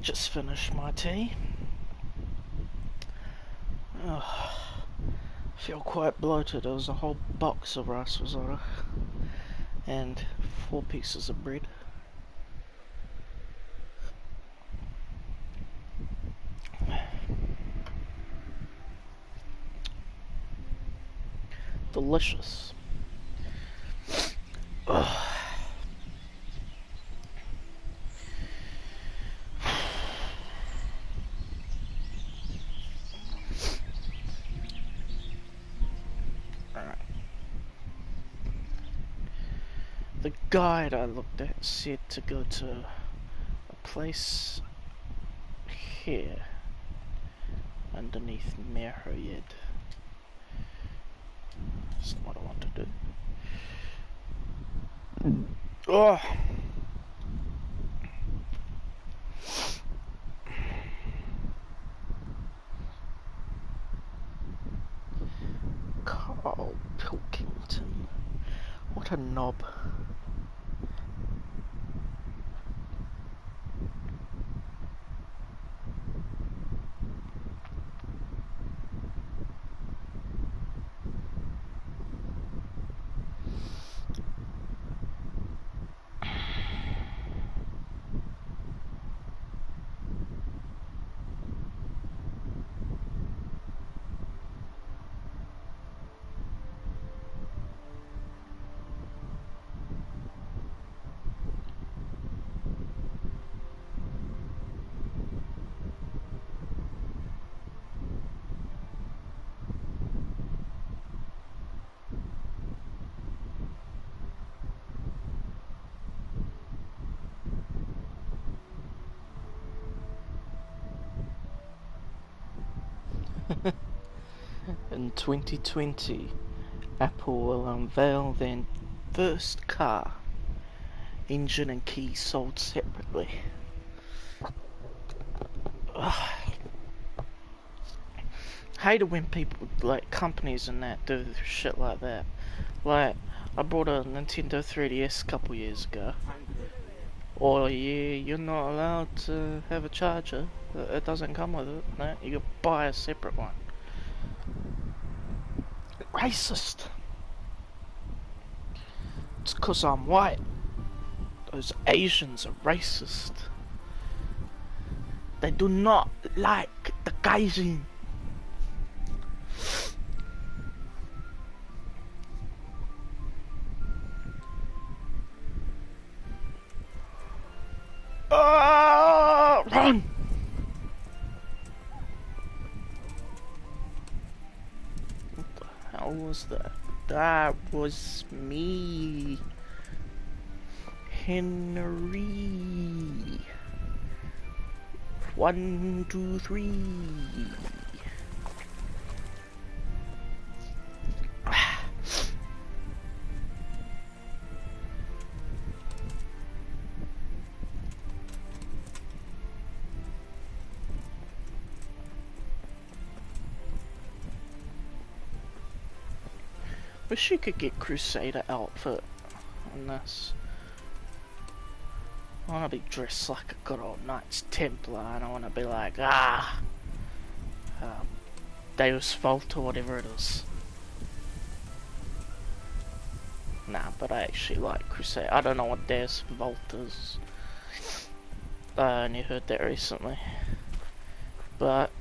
Just finished my tea. Oh, feel quite bloated. There was a whole box of rice risotto and 4 pieces of bread. Delicious. Ugh. The guide I looked at said to go to a place here underneath Mehrhoyed. That's not what I want to do. Oh. Carl Pilkington. What a knob. In 2020, Apple will unveil their first car, engine and keys sold separately. Ugh. Hate it when people, like companies and that, do shit like that. Like, I bought a Nintendo 3DS a couple years ago. Oh yeah, you're not allowed to have a charger. It doesn't come with it. No, you can buy a separate one. Racist. It's 'cause I'm white. Those Asians are racist. They do not like the Gaijin. Run! What the hell was that? That was me. Henry. 1, 2, 3. Wish you could get Crusader outfit on this. I want to be dressed like a good old Knights Templar, and I want to be like, Deus Vult or whatever it is. Nah, but I actually like Crusader. I don't know what Deus Vult is. I only heard that recently. But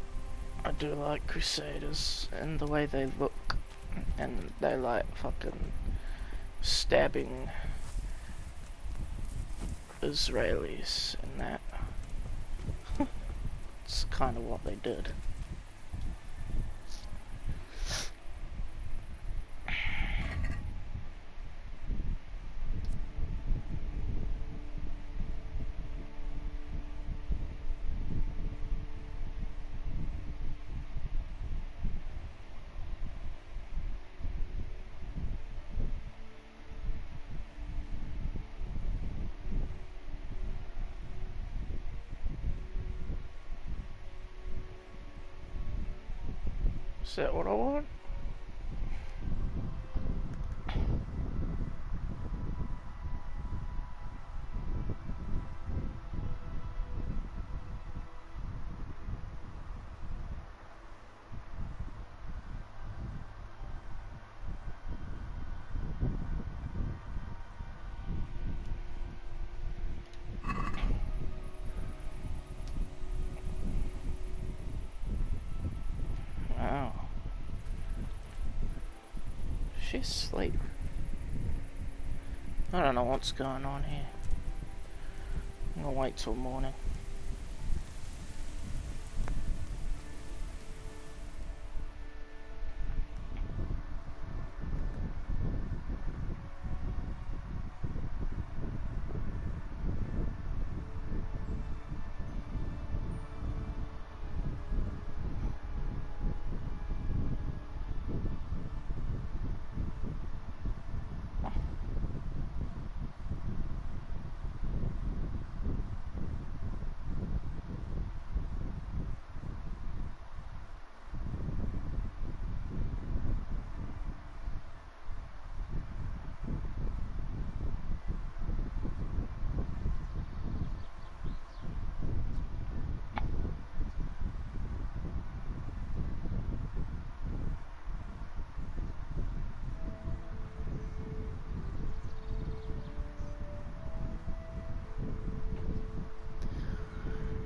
I do like Crusaders and the way they look. And they like fucking stabbing Israelis and that. It's kind of what they did. Is that what I want? She's asleep. I don't know what's going on here. I'm gonna wait till morning.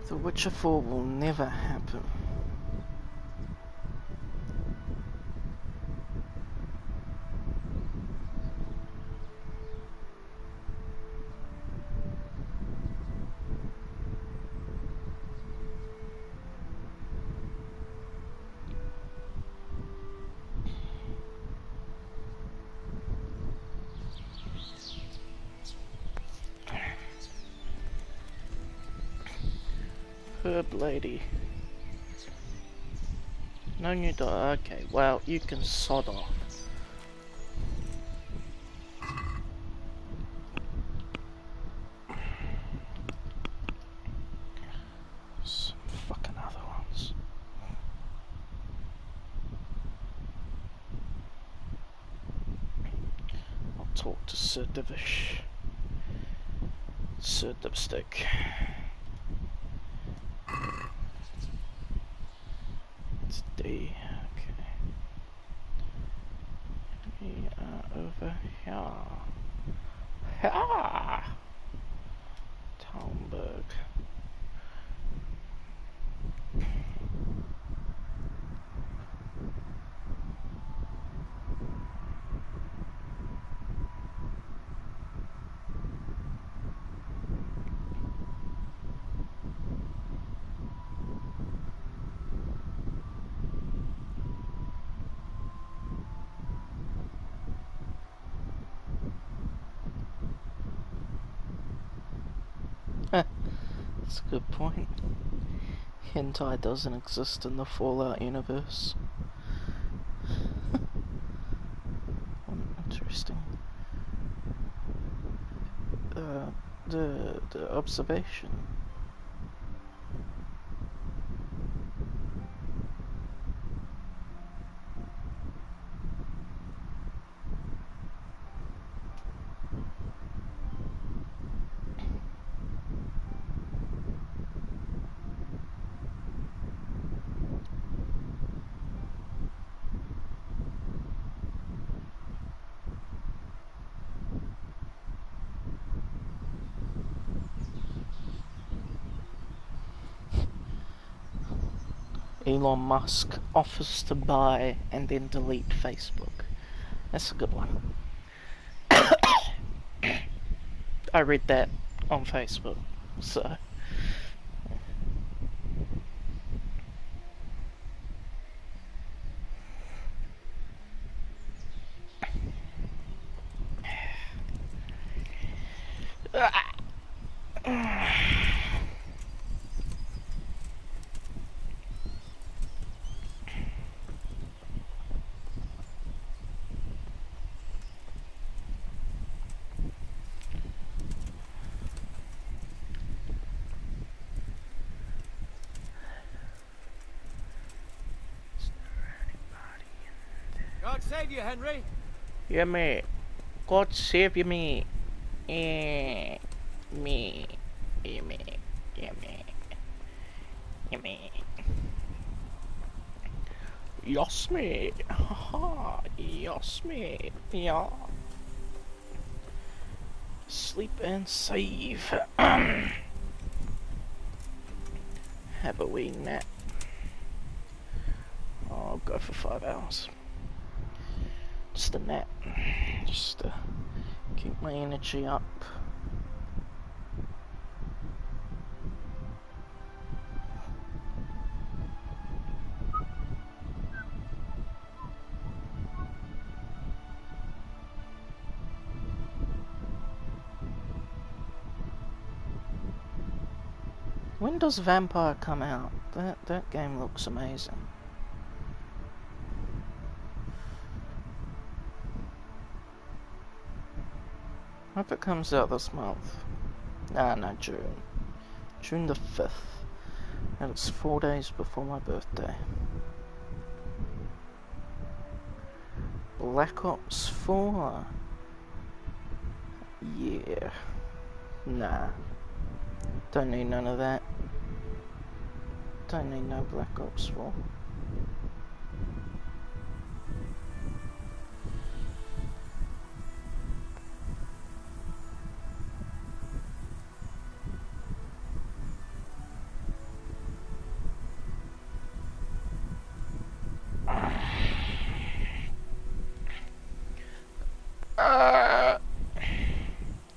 The Witcher 4 will never happen. Herb lady. No new dog. Okay, well, you can sod off. Some fucking other ones. I'll talk to Sir Divish. Sir Dipstick. It's D. Okay. We are over here. Ha! Talmberg. That's a good point. Hentai doesn't exist in the Fallout universe. Interesting. The observation. Elon Musk offers to buy and then delete Facebook. That's a good one. I read that on Facebook, so... God save you, Henry. Yeah, mate. God save you, mate. Yeah, me. Yeah, mate. Yeah, mate. Yeah, mate. Yes, mate. Haha. Yes, mate. Yeah. Sleep and save. Have a wee nap. I'll go for 5 hours. It's the net. Just to keep my energy up. When does Vampire come out? That game looks amazing. Hope it comes out this month. No, June. June the 5th. And it's 4 days before my birthday. Black Ops 4. Yeah. Nah. Don't need none of that. Don't need no Black Ops 4.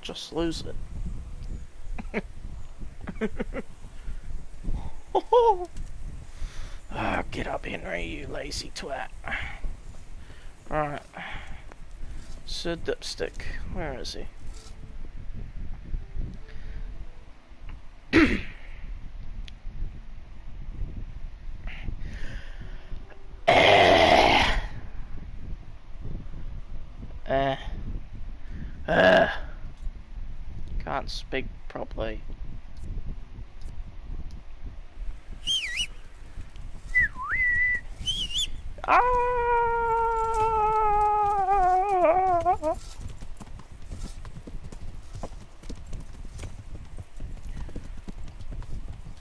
Just lose it. Get up, Henry, you lazy twat. Alright. Sir Dipstick, where is he? Can't speak properly. Ah!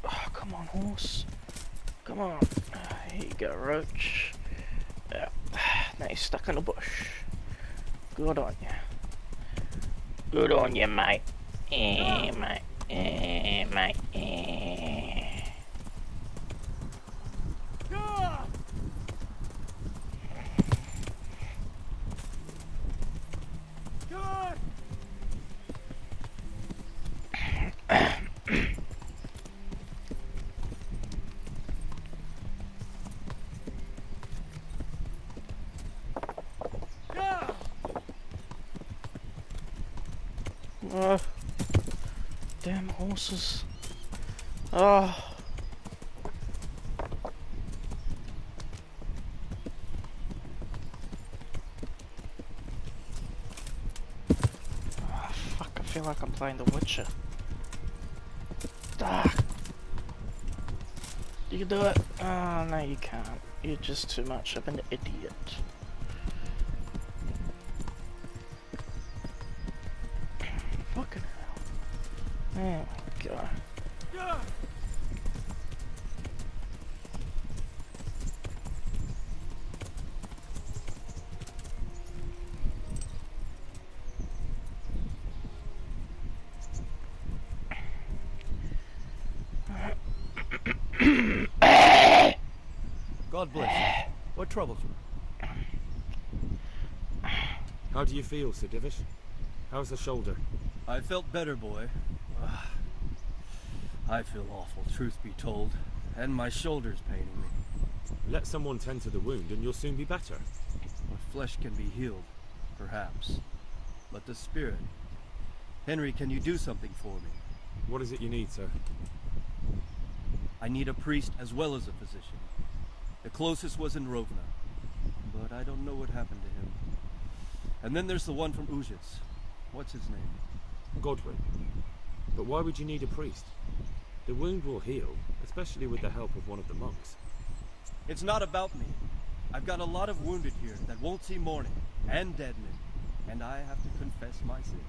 Oh, come on, horse. Come on. Here you go, Roach. Yeah. Now you're stuck in a bush. Good on you. Good on you, mate. Mate. Mate. Oh, damn horses. Oh. Oh, fuck, I feel like I'm playing The Witcher. Ah. You can do it. Oh, no you can't. You're just too much of an idiot. Fucking hell. Oh my god. God bless you. What troubles you? How do you feel, Sir Divish? How's the shoulder? I felt better, boy. I feel awful, truth be told. And my shoulder's paining me. Let someone tend to the wound and you'll soon be better. My flesh can be healed, perhaps. But the spirit... Henry, can you do something for me? What is it you need, sir? I need a priest as well as a physician. The closest was in Rovna, but I don't know what happened to him. And then there's the one from Ujits. What's his name? Godwin. But why would you need a priest? The wound will heal, especially with the help of one of the monks. It's not about me. I've got a lot of wounded here that won't see morning, and dead men, and I have to confess my sin.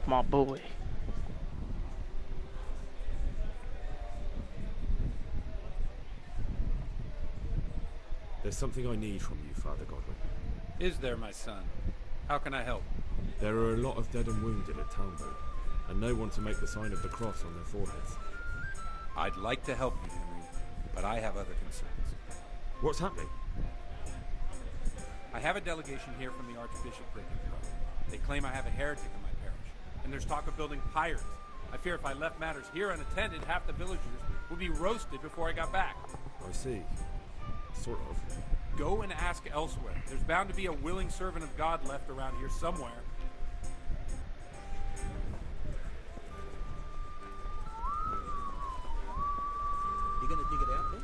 My boy. There's something I need from you, Father Godwin. Is there, my son? How can I help? There are a lot of dead and wounded at Talmberg, and no one to make the sign of the cross on their foreheads. I'd like to help you, Henry, but I have other concerns. What's happening? I have a delegation here from the Archbishopric in Rome. They claim I have a heretic in my parish, and there's talk of building pyres. I fear if I left matters here unattended, half the villagers would be roasted before I got back. I see. Sort of. Go and ask elsewhere. There's bound to be a willing servant of God left around here somewhere. You gonna dig it out then?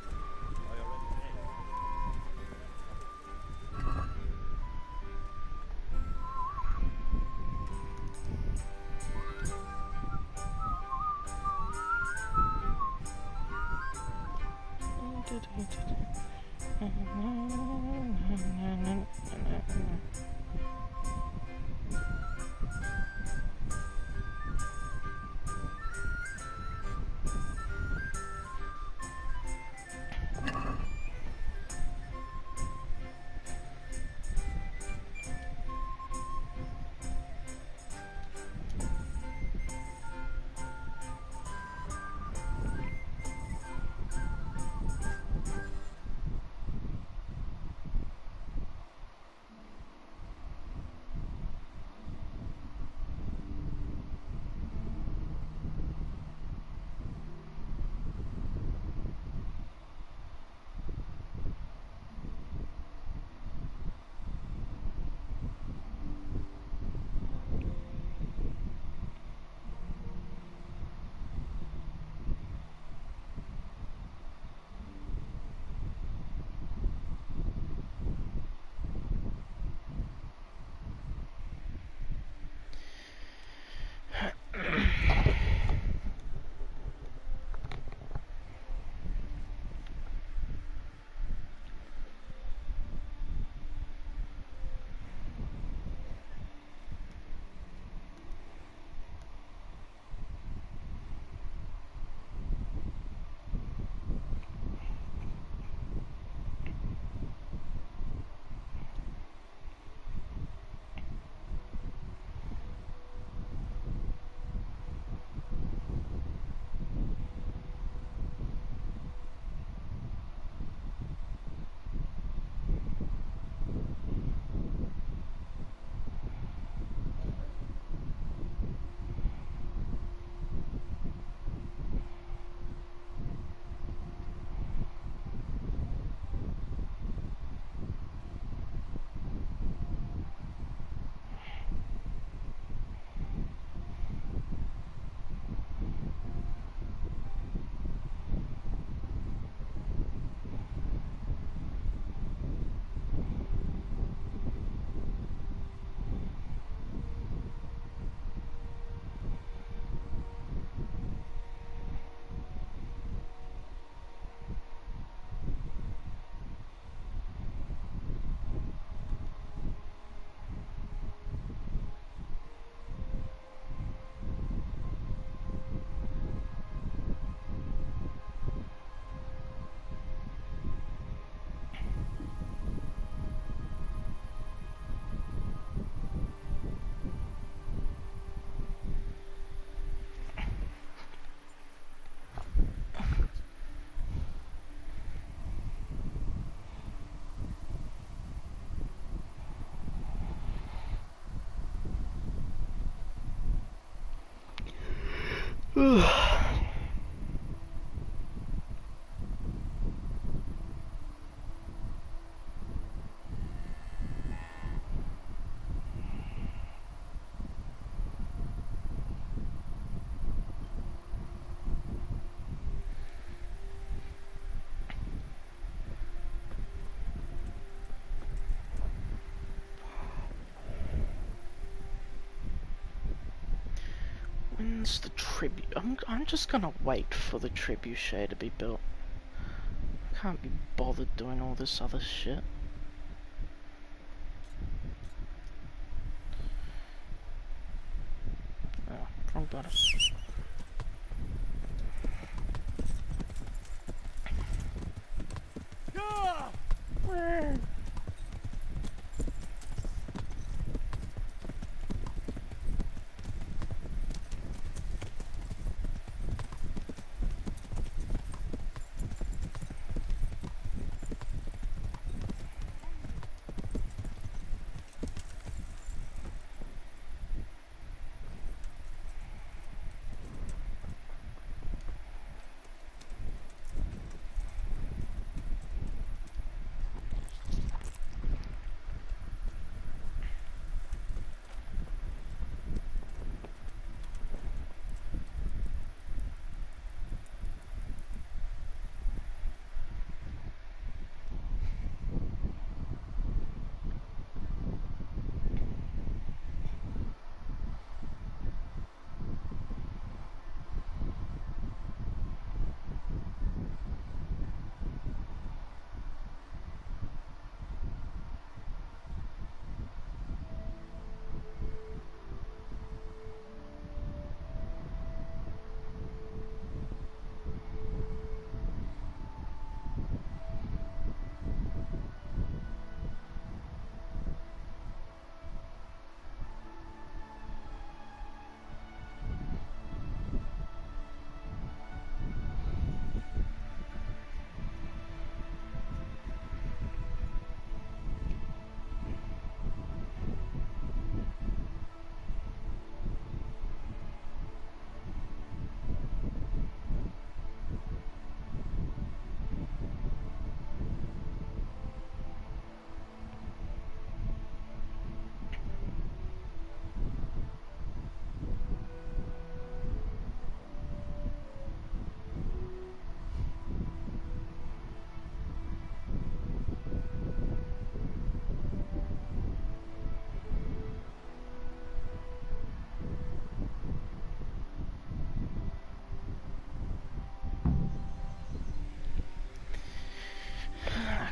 When's the tribute? I'm just gonna wait for the trebuchet to be built. I can't be bothered doing all this other shit. wrong button.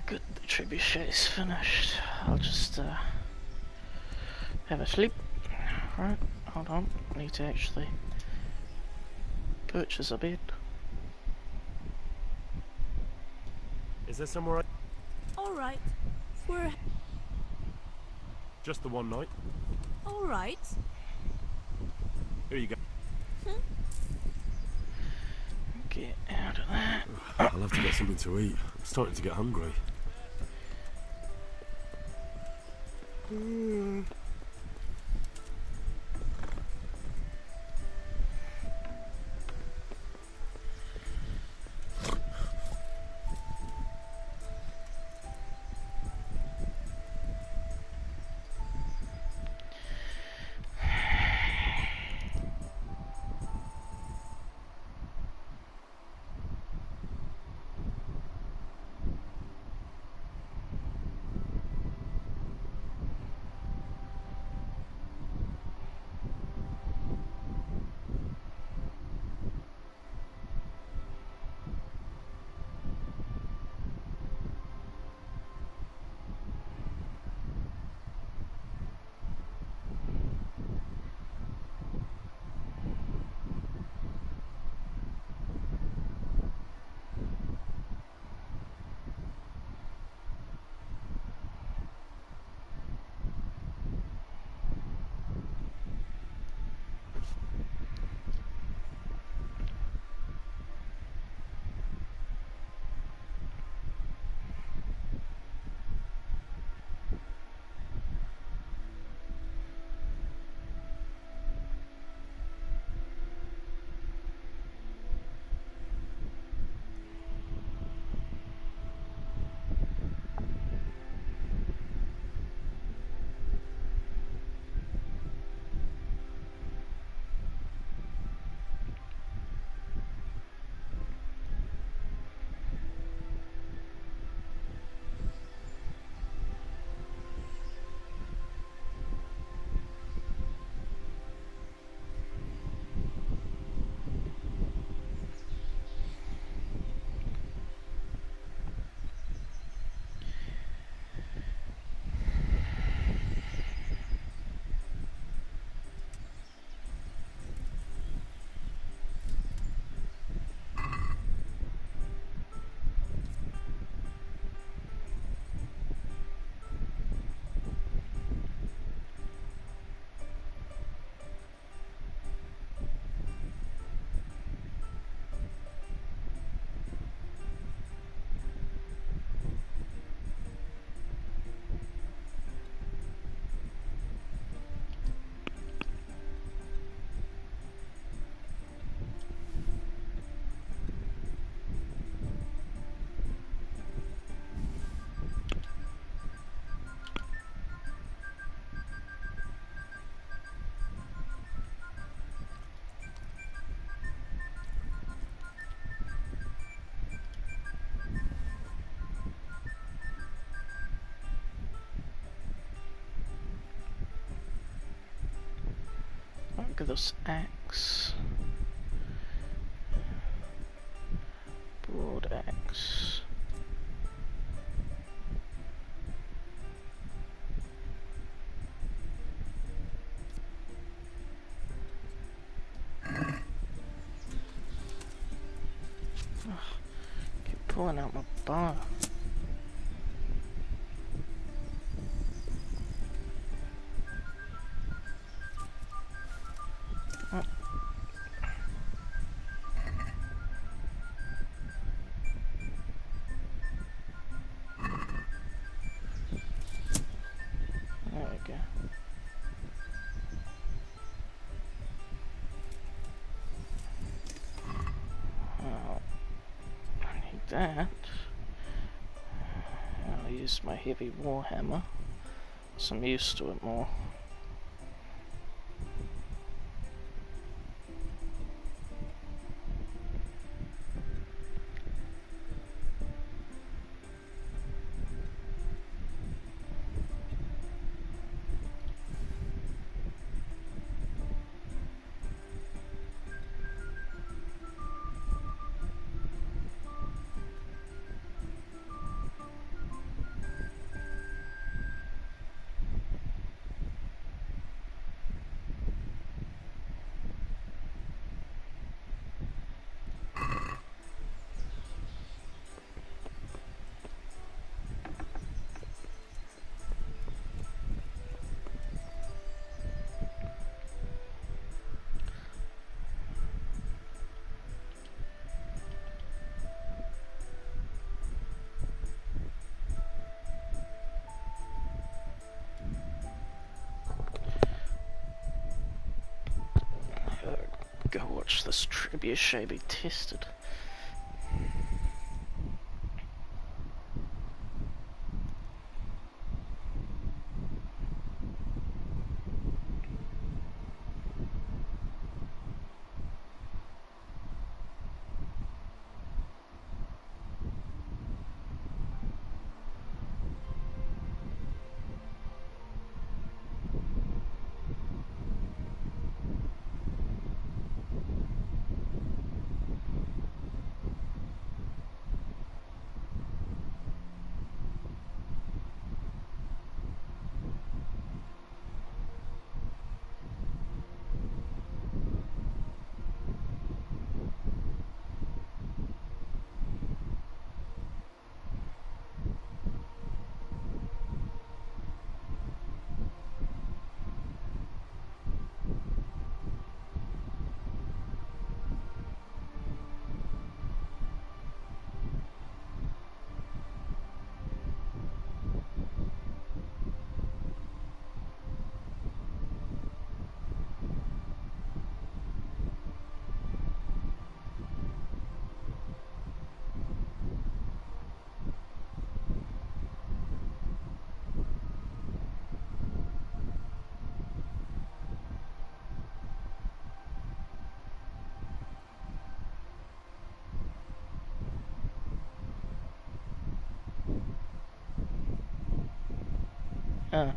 Good, the trebuchet is finished. I'll just have a sleep. Right, hold on. I need to actually purchase a bed. Is there somewhere All right. We're just the one night? all right. Here you go. Get out of that. I'll have to get something to eat. I'm starting to get hungry. Look at this axe. Broad axe. Keep pulling out my bow. There we go. Oh, I need that. I'll use my heavy warhammer. So I'm used to it more. Go watch this trebuchet be tested. Uh.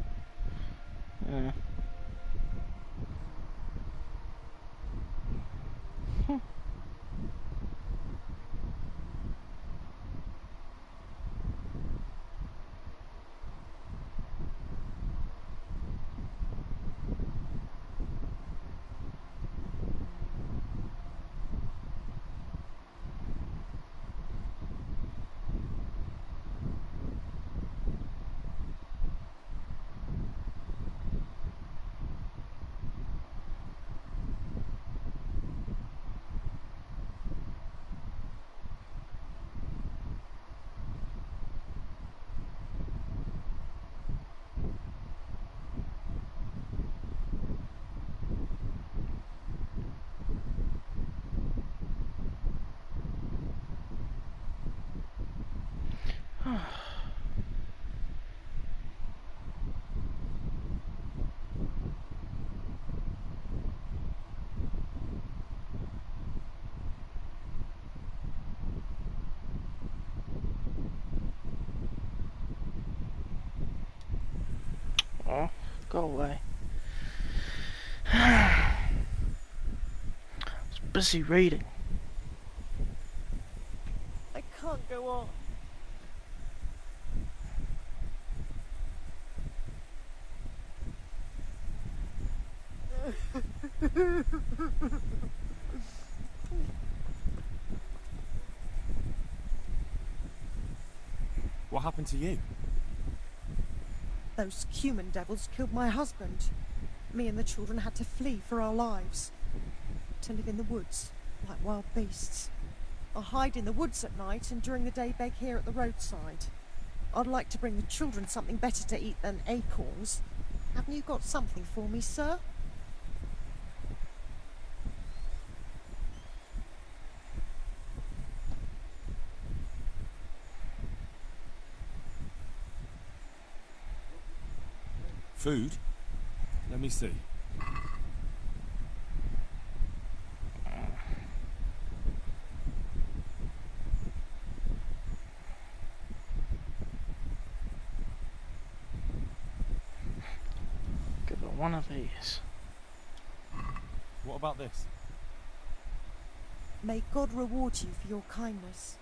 Oh, go away. busy reading. I can't go on. What happened to you? Those human devils killed my husband. Me and the children had to flee for our lives. To live in the woods, like wild beasts. I hide in the woods at night and during the day beg here at the roadside. I'd like to bring the children something better to eat than acorns. Haven't you got something for me, sir? Food? Let me see. Give her one of these. What about this? May God reward you for your kindness.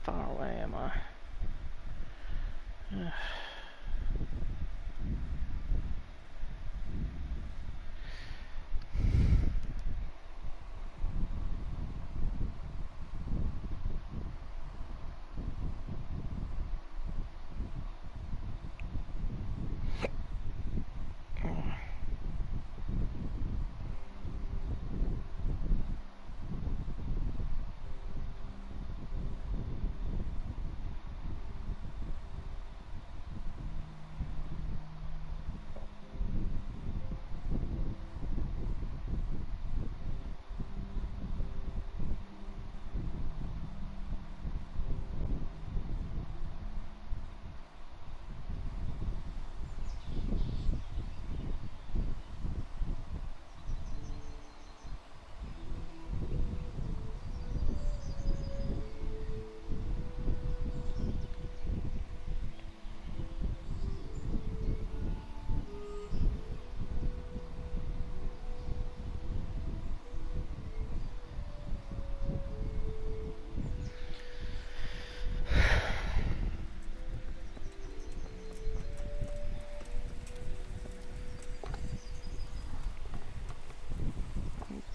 Far away am I?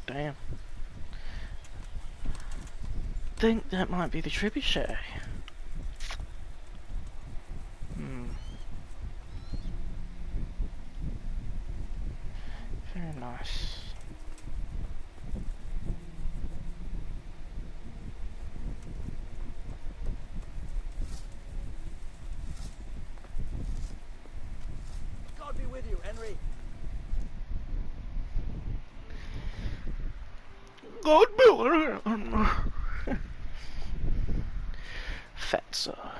Damn. Think that might be the trebuchet. Very nice. God be with you, Henry. God builder. Fetzer.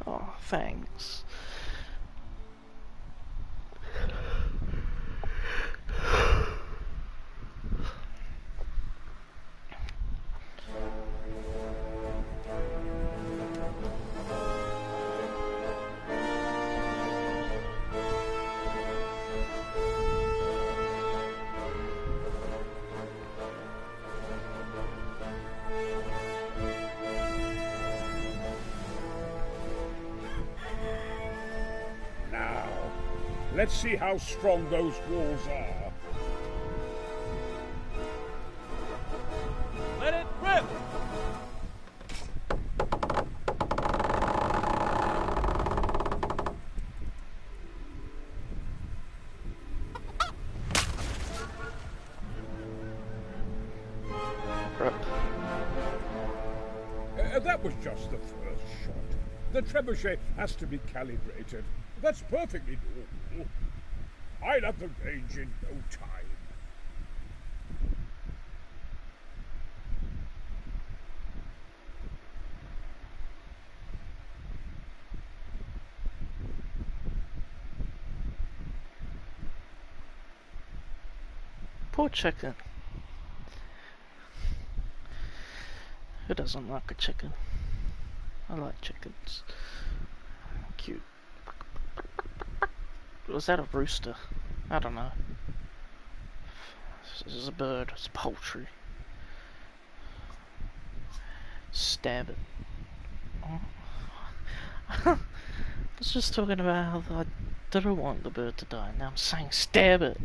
Oh, thanks. Let's see how strong those walls are. Let it rip! That was just the first shot. The trebuchet has to be calibrated. That's perfectly normal. I'll have the range in no time. Poor chicken. Who doesn't like a chicken? I like chickens. Cute. Was that a rooster? I don't know. This is a bird. It's poultry. Stab it. I was just talking about how I didn't want the bird to die. Now I'm saying stab it.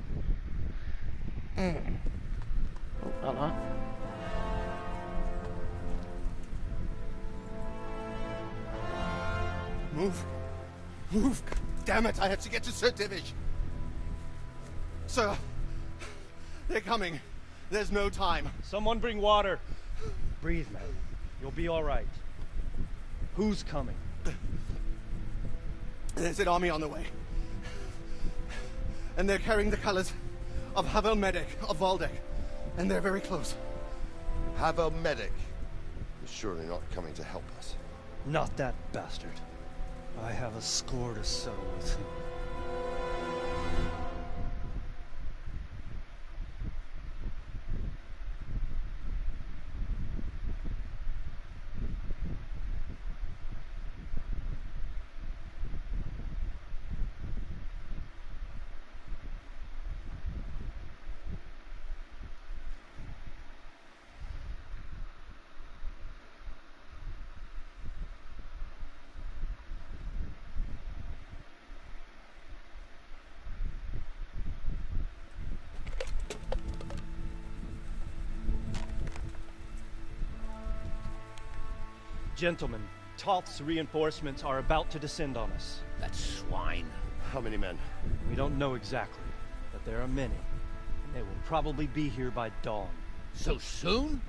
Oh, hello. Move. Move. Damn it, I have to get to Sir Divish. Sir, they're coming. There's no time. Someone bring water. Breathe, man. You'll be all right. Who's coming? There's an army on the way. And they're carrying the colors of Havel Medic of Valdek. And they're very close. Havel Medic is surely not coming to help us. Not that bastard. I have a score to settle with him. Gentlemen, Toth's reinforcements are about to descend on us. That swine. How many men? We don't know exactly, but there are many. And they will probably be here by dawn. So soon?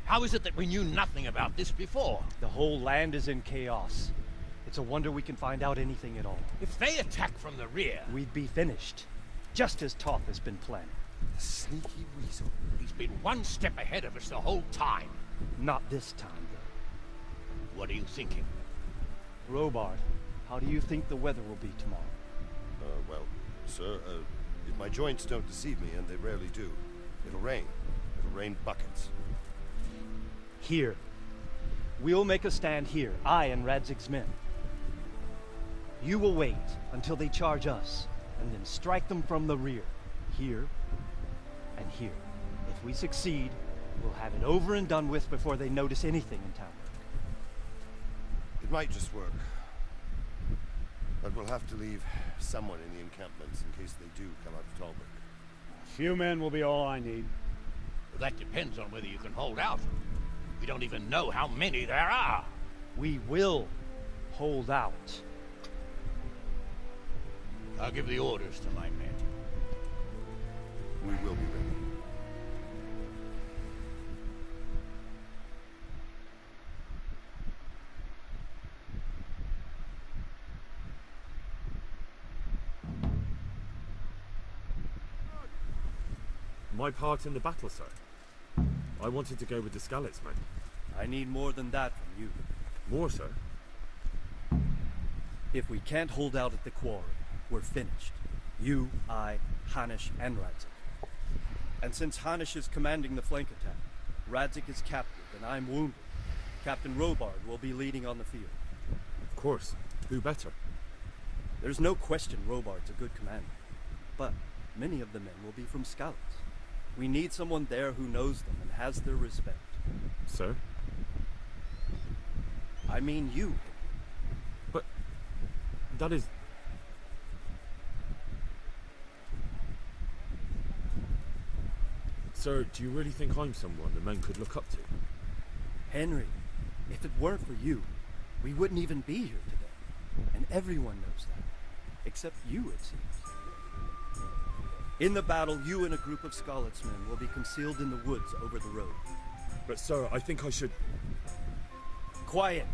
How is it that we knew nothing about this before? The whole land is in chaos. It's a wonder we can find out anything at all. If they attack from the rear... we'd be finished. Just as Toth has been planning. The sneaky weasel. He's been one step ahead of us the whole time. Not this time, though. What are you thinking? Robard, how do you think the weather will be tomorrow? Well, sir, if my joints don't deceive me, and they rarely do, it'll rain. It'll rain buckets. Here. We'll make a stand here, I and Radzig's men. You will wait until they charge us, and then strike them from the rear. Here, and here. If we succeed, we'll have it over and done with before they notice anything in town. It might just work. But we'll have to leave someone in the encampments in case they do come out of Talbot. A few men will be all I need. Well, that depends on whether you can hold out. We don't even know how many there are. We will hold out. I'll give the orders to my men. We will be ready. My part in the battle, sir. I wanted to go with the Skalitz men. I need more than that from you. More, sir? If we can't hold out at the quarry, we're finished. You, I, Hanish, and Radzik. And since Hanish is commanding the flank attack, Radzik is captive and I'm wounded, Captain Robard will be leading on the field. Of course. Who better? There's no question Robard's a good commander. But many of the men will be from Skalitz. We need someone there who knows them and has their respect. Sir? I mean you. But that is... Sir, do you really think I'm someone the men could look up to? Henry, if it weren't for you, we wouldn't even be here today. And everyone knows that. Except you, it seems. In the battle, you and a group of Skalitz men will be concealed in the woods over the road. But sir, I think I should... Quiet!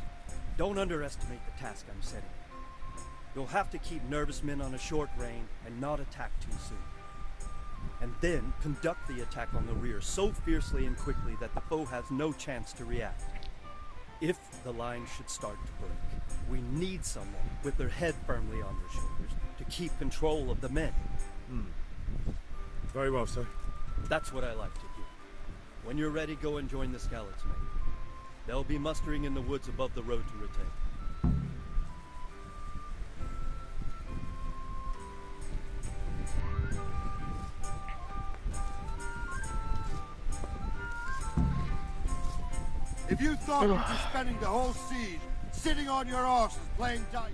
Don't underestimate the task I'm setting. You'll have to keep nervous men on a short rein and not attack too soon. And then conduct the attack on the rear so fiercely and quickly that the foe has no chance to react. If the line should start to break, we need someone with their head firmly on their shoulders to keep control of the men. Very well, sir. That's what I like to hear. When you're ready, go and join the Skalitz men. They'll be mustering in the woods above the road to retain. thought you'd be spending the whole siege sitting on your arses playing dice.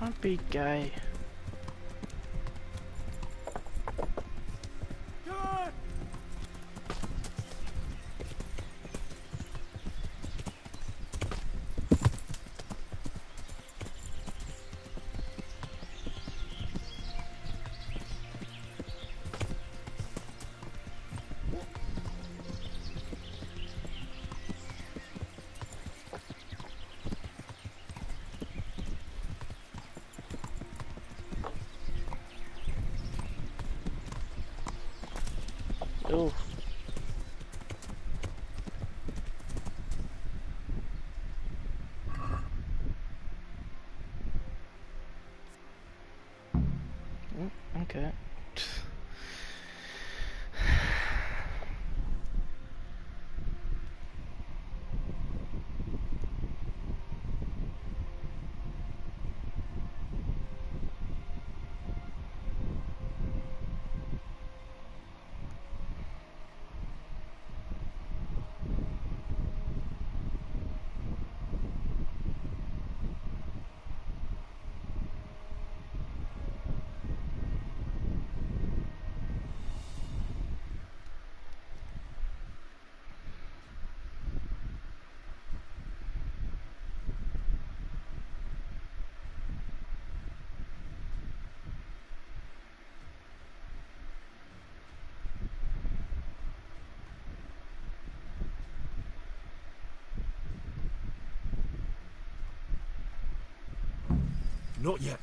Don't be gay. Oh. Okay. Not yet.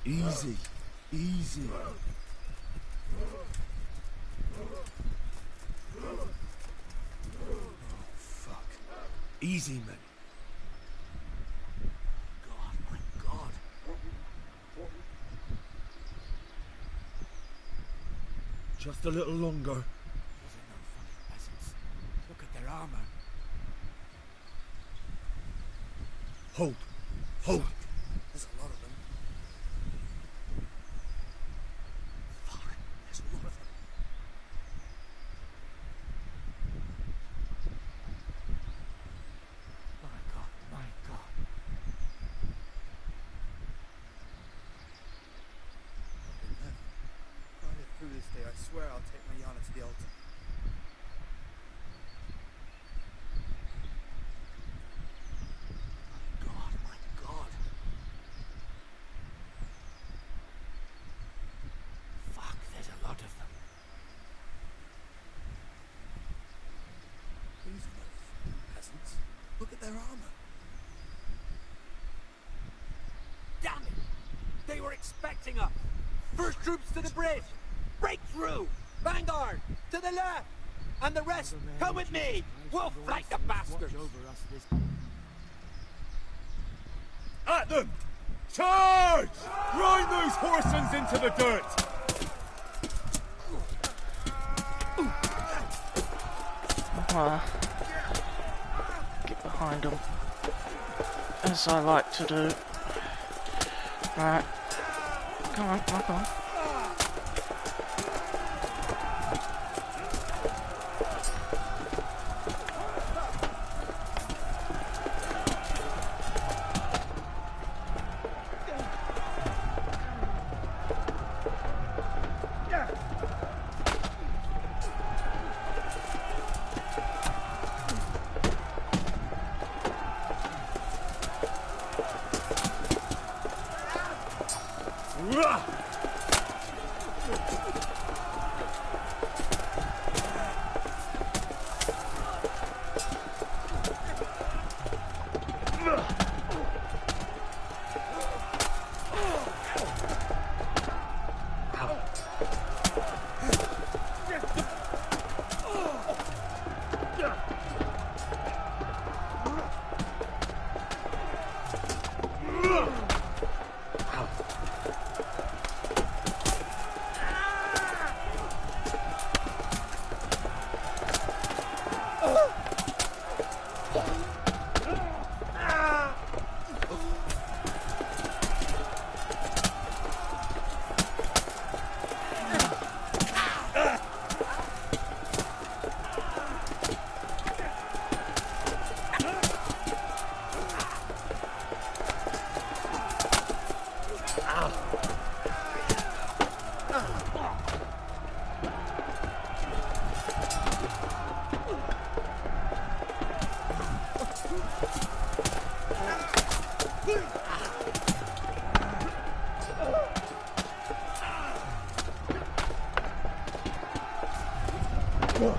Easy. Easy. Oh, fuck. Easy, man. God, my God. Just a little longer. Look at their armor. Hold. Hold. There's a lot of them. Fuck. There's a lot of them. My God, my God. If I live through this day, I swear I'll take my Yana to the altar. Look at their armor. Damn it! They were expecting us! First troops to the bridge! Break through! Vanguard! To the left! And the rest, come with me! We'll flank the bastards! At them! Charge! Grind those horsens into the dirt! Get behind them, as I like to do. Right, come on, knock on. Look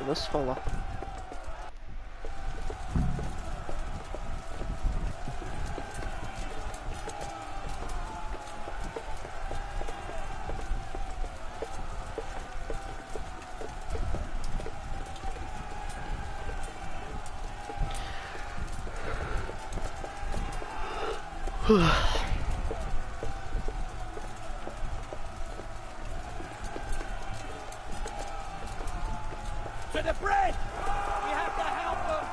at this fella. To the bridge! We have to help them!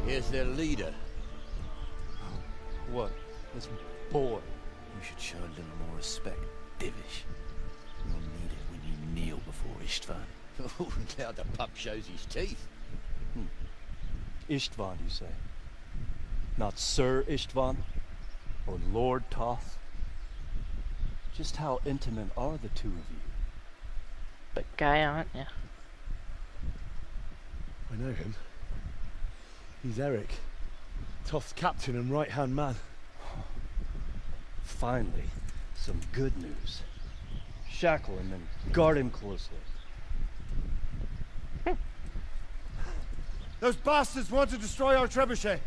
Here's their leader. What? This boy? You should show a little more respect, Divish. You'll need it when you kneel before Istvan. Oh, now the pup shows his teeth. Istvan, you say? Not Sir Istvan? Or Lord Toth? Just how intimate are the two of you? But gay, aren't you? I know him. He's Eric, Toth's captain and right-hand man. Finally, some good news. Shackle him and guard him closely. Those bastards want to destroy our trebuchet.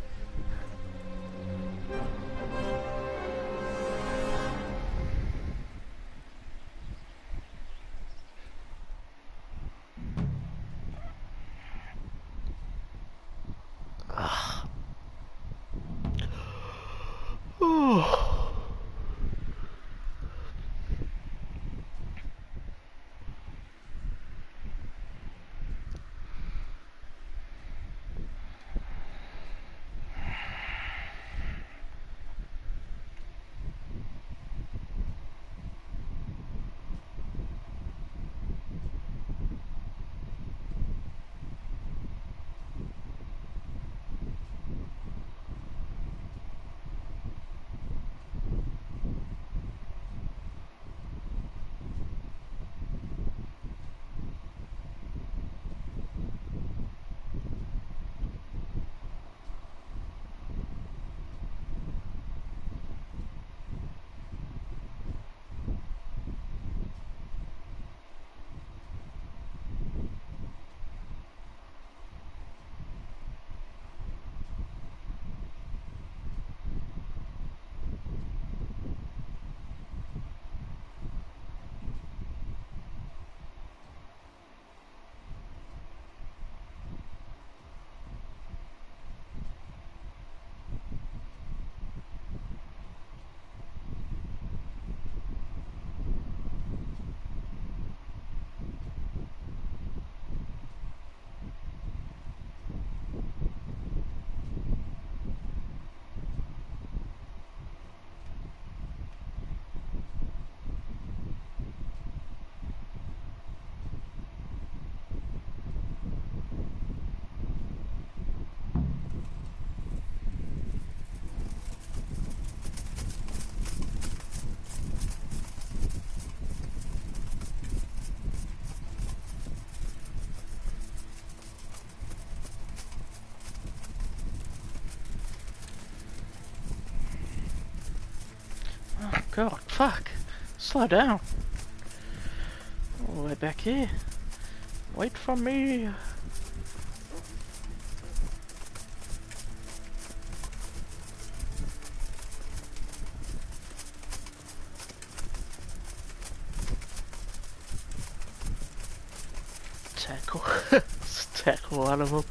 God, fuck. Slow down. All the way back here. Wait for me. Tackle. Let's tackle one of them.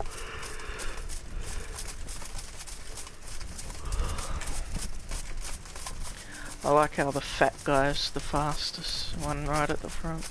I like how the fat guy's the fastest one right at the front.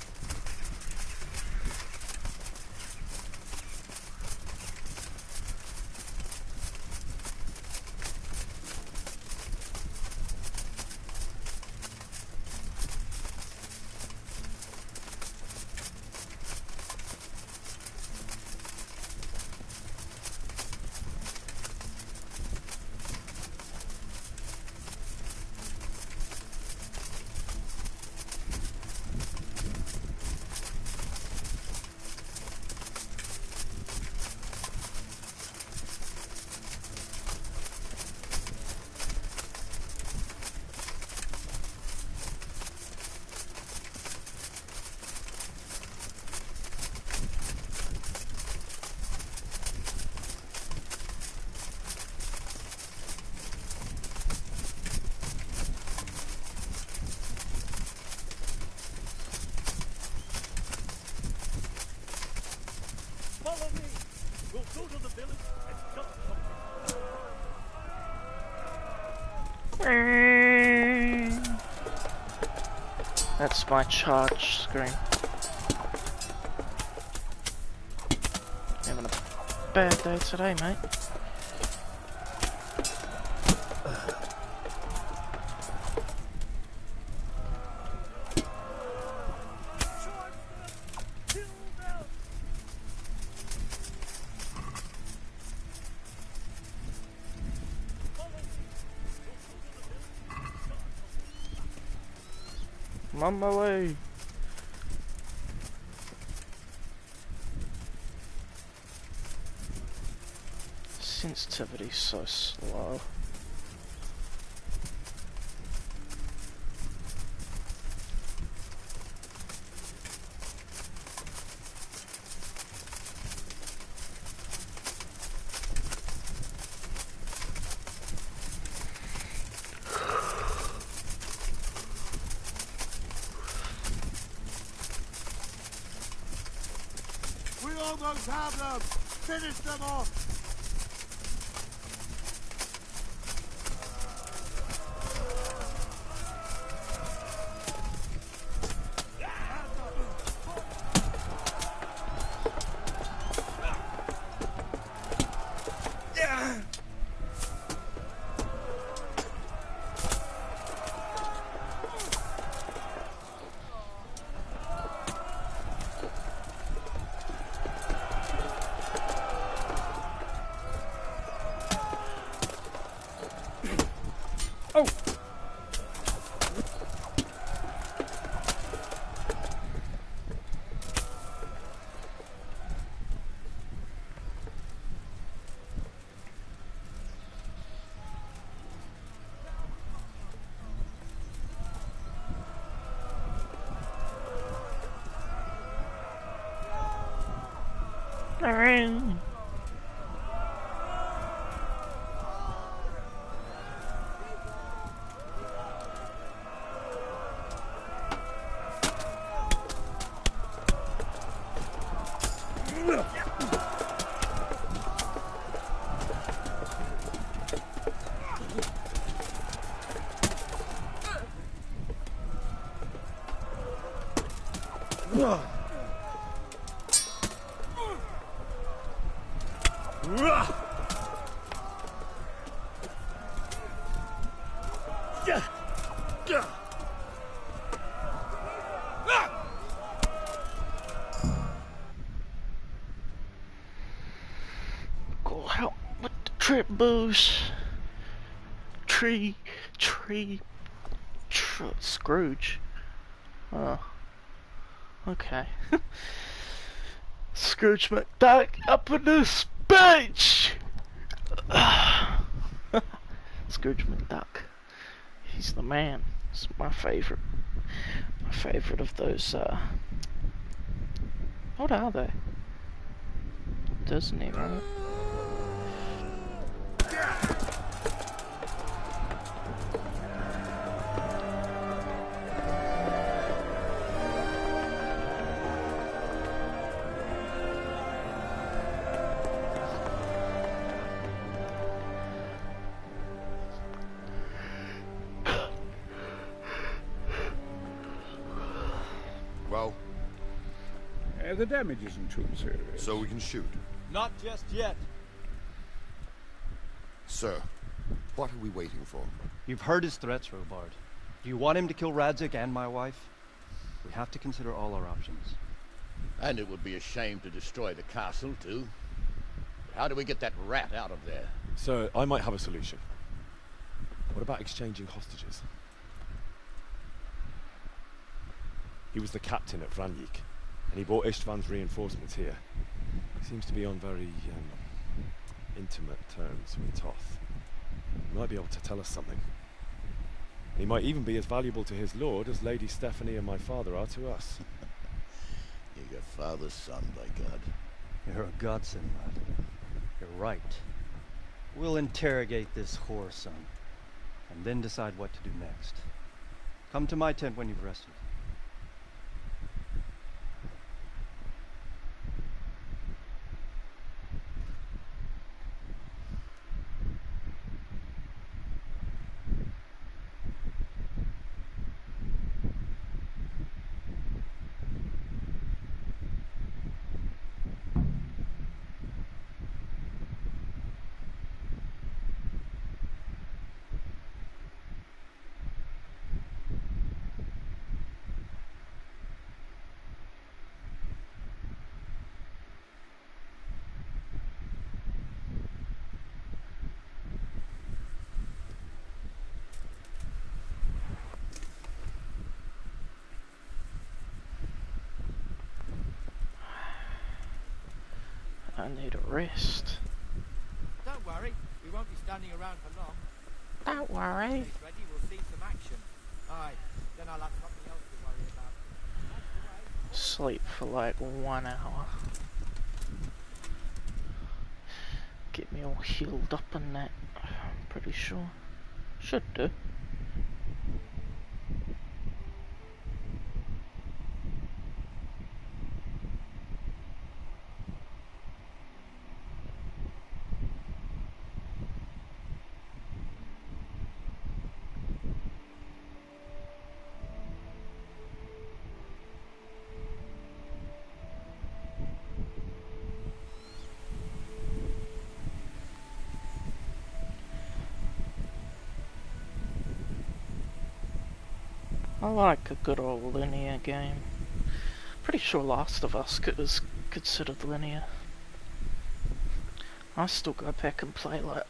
Follow me! We'll go to the village and jump something. That's my charge screen. Having a bad day today, mate. I'm on my way. Sensitivity's so slow. We almost have them! Finish them off! Go help with the trip boost. Scrooge. Oh. Okay. Scrooge McDuck up in this bitch! Scrooge McDuck. He's the man. It's my favorite. My favorite of those, what are they? Disney, right? Well? The damage isn't too serious. So we can shoot. Not just yet. Sir, what are we waiting for? You've heard his threats, Robard. Do you want him to kill Radzik and my wife? We have to consider all our options. And it would be a shame to destroy the castle, too. But how do we get that rat out of there? Sir, I might have a solution. What about exchanging hostages? He was the captain at Vranjik, and he brought Istvan's reinforcements here. He seems to be on very, intimate terms with Toth. He might be able to tell us something. He might even be as valuable to his lord as Lady Stephanie and my father are to us. You're your father's son, by God. You're a godson, lad. You're right. We'll interrogate this whore son, and then decide what to do next. Come to my tent when you've rested. I need a rest. Don't worry, we won't be standing around for long. Don't worry. When it's ready, we'll see some action. Aye, then I'll have something else to worry about. Sleep for like 1 hour. Get me all healed up and that, I'm pretty sure. Should do. I like a good old linear game. Pretty sure Last of Us is considered linear. I still go back and play like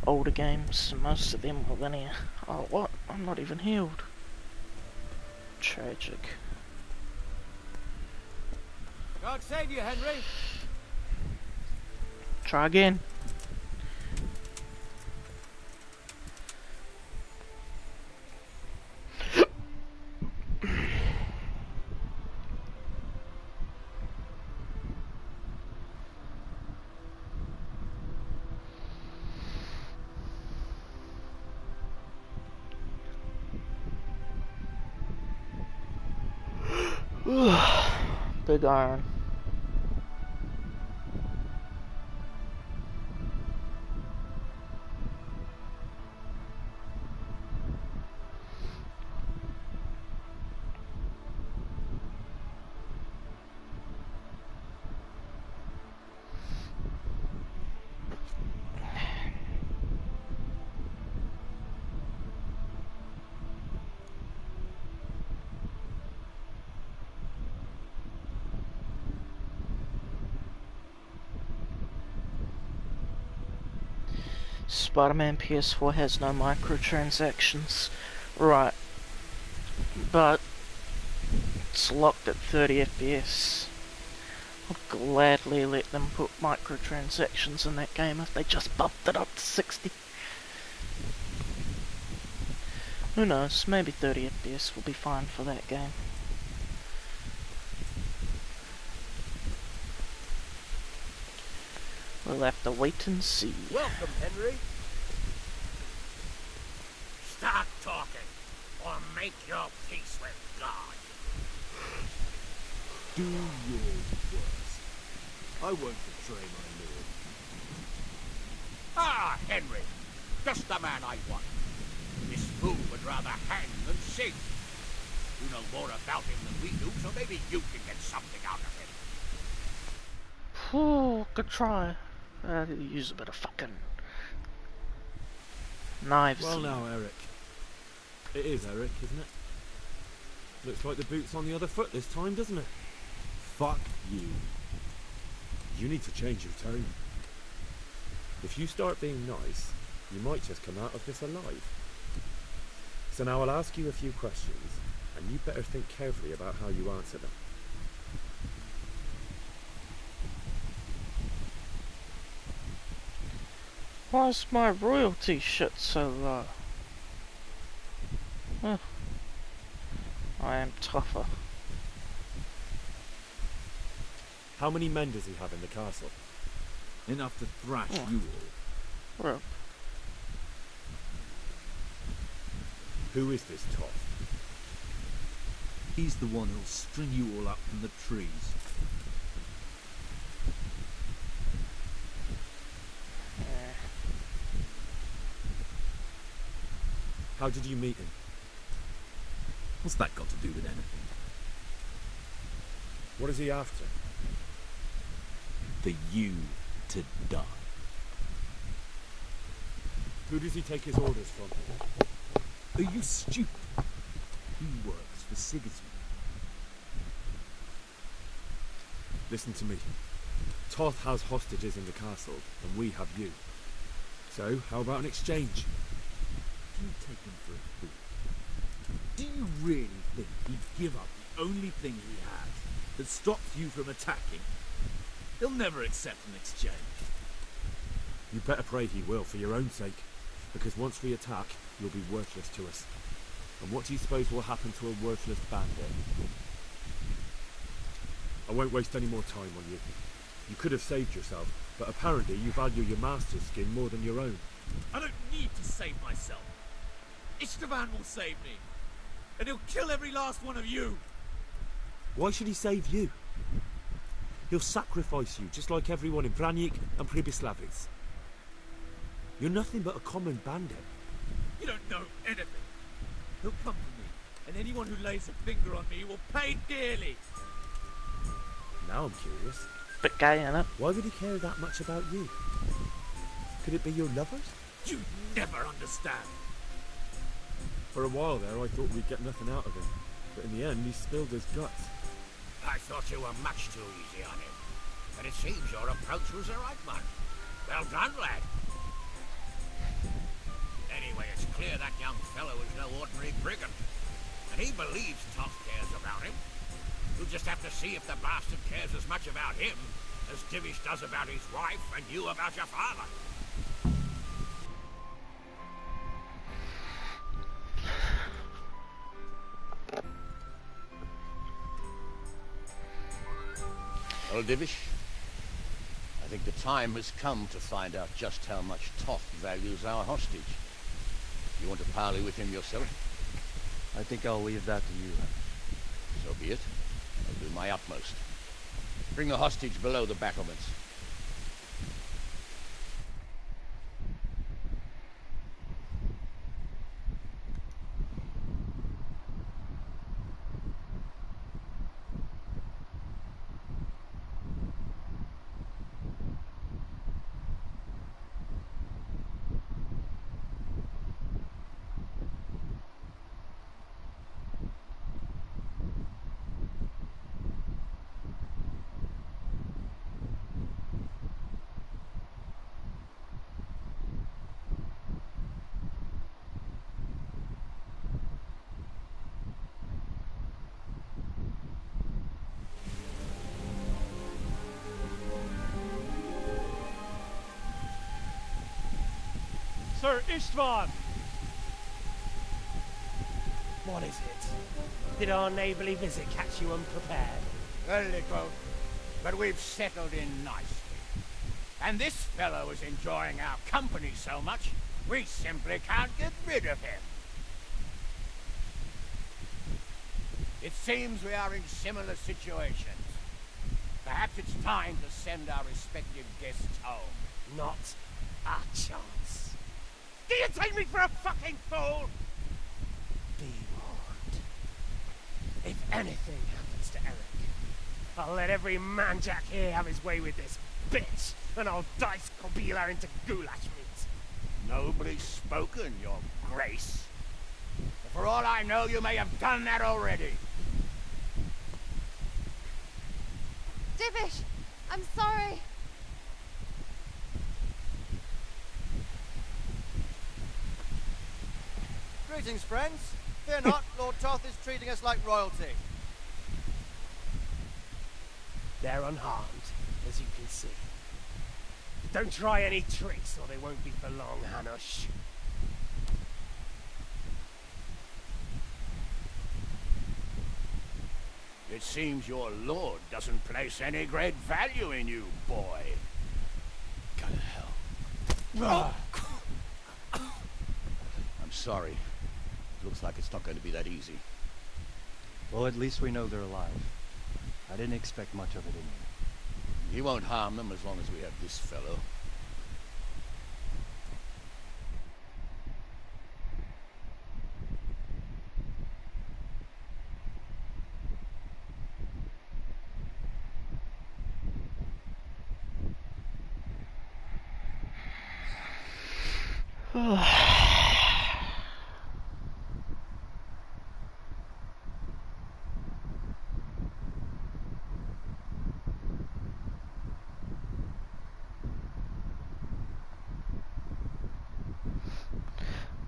older games, most of them were linear. Oh what? I'm not even healed. Tragic. God save you, Henry. Try again. Big iron. Spider-Man PS4 has no microtransactions. Right. But it's locked at 30 FPS. I'd gladly let them put microtransactions in that game if they just bumped it up to 60. Who knows, maybe 30 FPS will be fine for that game. We'll have to wait and see. Welcome, Henry. Start talking, or make your peace with God. Do your worst. I won't betray my lord. Ah, Henry, just the man I want. This fool would rather hang than sing. You know more about him than we do, so maybe you can get something out of him. Ooh, good try. Use a bit of fucking knives. Well now, Eric. It is Eric, isn't it? Looks like the boot's on the other foot this time, doesn't it? Fuck you. You need to change your tone. If you start being nice, you might just come out of this alive. So now I'll ask you a few questions, and you better think carefully about how you answer them. Why is my royalty shit so low? Huh. I am tougher. How many men does he have in the castle? Enough to thrash you all. Well, Who is this Toth? He's the one who'll string you all up from the trees. How did you meet him? What's that got to do with anything? What is he after? For you to die. Who does he take his orders from? Are you stupid? He works for Sigismund. Listen to me. Toth has hostages in the castle, and we have you. So, how about an exchange? Do you take him for a fool? Do you really think he'd give up the only thing he has that stops you from attacking? He'll never accept an exchange. You better pray he will, for your own sake. Because once we attack, you'll be worthless to us. And what do you suppose will happen to a worthless bandit? I won't waste any more time on you. You could have saved yourself, but apparently you value your master's skin more than your own. I don't need to save myself. Istvan will save me. And he'll kill every last one of you. Why should he save you? He'll sacrifice you, just like everyone in Vranyik and Pribyslavitz. You're nothing but a common bandit. You don't know anything. He'll come for me, and anyone who lays a finger on me will pay dearly. Now I'm curious. Bit gay, innit? Why would he care that much about you? Could it be your lovers? You never understand. For a while there, I thought we'd get nothing out of him. But in the end, he spilled his guts. I thought you were much too easy on him. But it seems your approach was the right one. Well done, lad. Anyway, it's clear that young fellow is no ordinary brigand. And he believes Toth cares about him. You'll just have to see if the bastard cares as much about him as Divish does about his wife and you about your father. Well, Divish, I think the time has come to find out just how much Toth values our hostage. You want to parley with him yourself? I think I'll leave that to you. So be it. I'll do my utmost. Bring the hostage below the battlements. Sir Istvan! What is it? Did our neighbourly visit catch you unprepared? A little, but we've settled in nicely. And this fellow is enjoying our company so much, we simply can't get rid of him. It seems we are in similar situations. Perhaps it's time to send our respective guests home. Not a chance. Do you take me for a fucking fool? Be warned. If anything happens to Eric, I'll let every manjack here have his way with this bitch, and I'll dice Kobila into goulash meat. Nobly spoken, your grace. But for all I know, you may have done that already. Divish, I'm sorry. Greetings, friends. Fear not, Lord Toth is treating us like royalty. They're unharmed, as you can see. Don't try any tricks, or they won't be for long, Hanush. It seems your lord doesn't place any great value in you, boy. Go to hell. I'm sorry. Looks like it's not going to be that easy. Well, at least we know they're alive. I didn't expect much of it in you. He won't harm them as long as we have this fellow.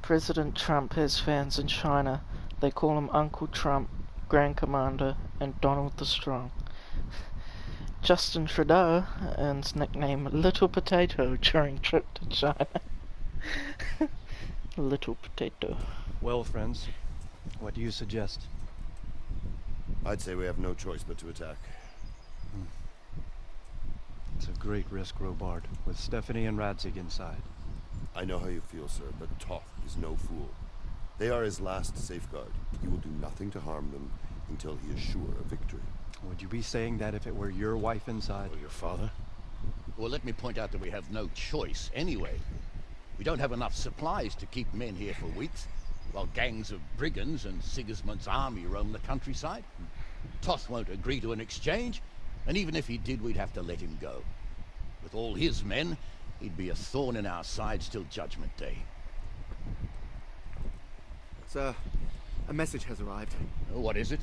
President Trump has fans in China. They call him Uncle Trump, Grand Commander, and Donald the Strong. Justin Trudeau earns nickname Little Potato during trip to China. Little Potato. Well, friends, what do you suggest? I'd say we have no choice but to attack. It's a great risk, Robard, with Stephanie and Radzig inside. I know how you feel, sir, but Toth is no fool. They are his last safeguard. He will do nothing to harm them until he is sure of victory. Would you be saying that if it were your wife inside? Or your father? Well, let me point out that we have no choice anyway. We don't have enough supplies to keep men here for weeks, while gangs of brigands and Sigismund's army roam the countryside. Toth won't agree to an exchange, and even if he did, we'd have to let him go. With all his men, he'd be a thorn in our sides till Judgment Day. Sir, a message has arrived. Oh, what is it?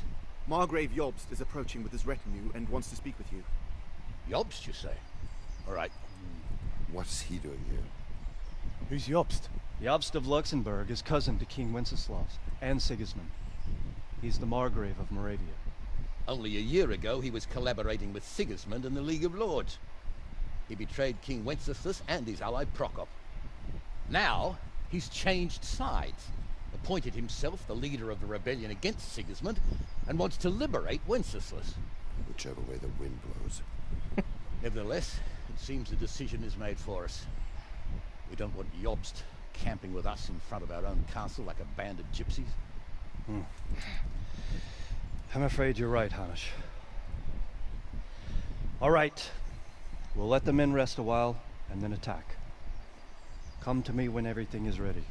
Margrave Jobst is approaching with his retinue and wants to speak with you. Jobst, you say? All right. What's he doing here? Who's Jobst? Jobst of Luxembourg is cousin to King Wenceslaus and Sigismund. He's the Margrave of Moravia. Only a year ago, he was collaborating with Sigismund and the League of Lords. He betrayed King Wenceslas and his ally Prokop. Now, he's changed sides, appointed himself the leader of the rebellion against Sigismund, and wants to liberate Wenceslas. Whichever way the wind blows. Nevertheless, it seems the decision is made for us. We don't want Jobst camping with us in front of our own castle like a band of gypsies. I'm afraid you're right, Hanish. All right. We'll let the men rest a while, and then attack. Come to me when everything is ready.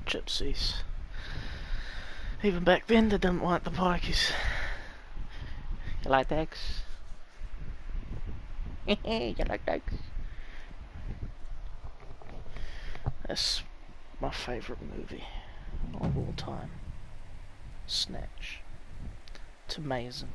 Gypsies. Even back then they didn't like the pikeys. You like eggs? You like eggs? That's my favourite movie of all time. Snatch. It's amazing.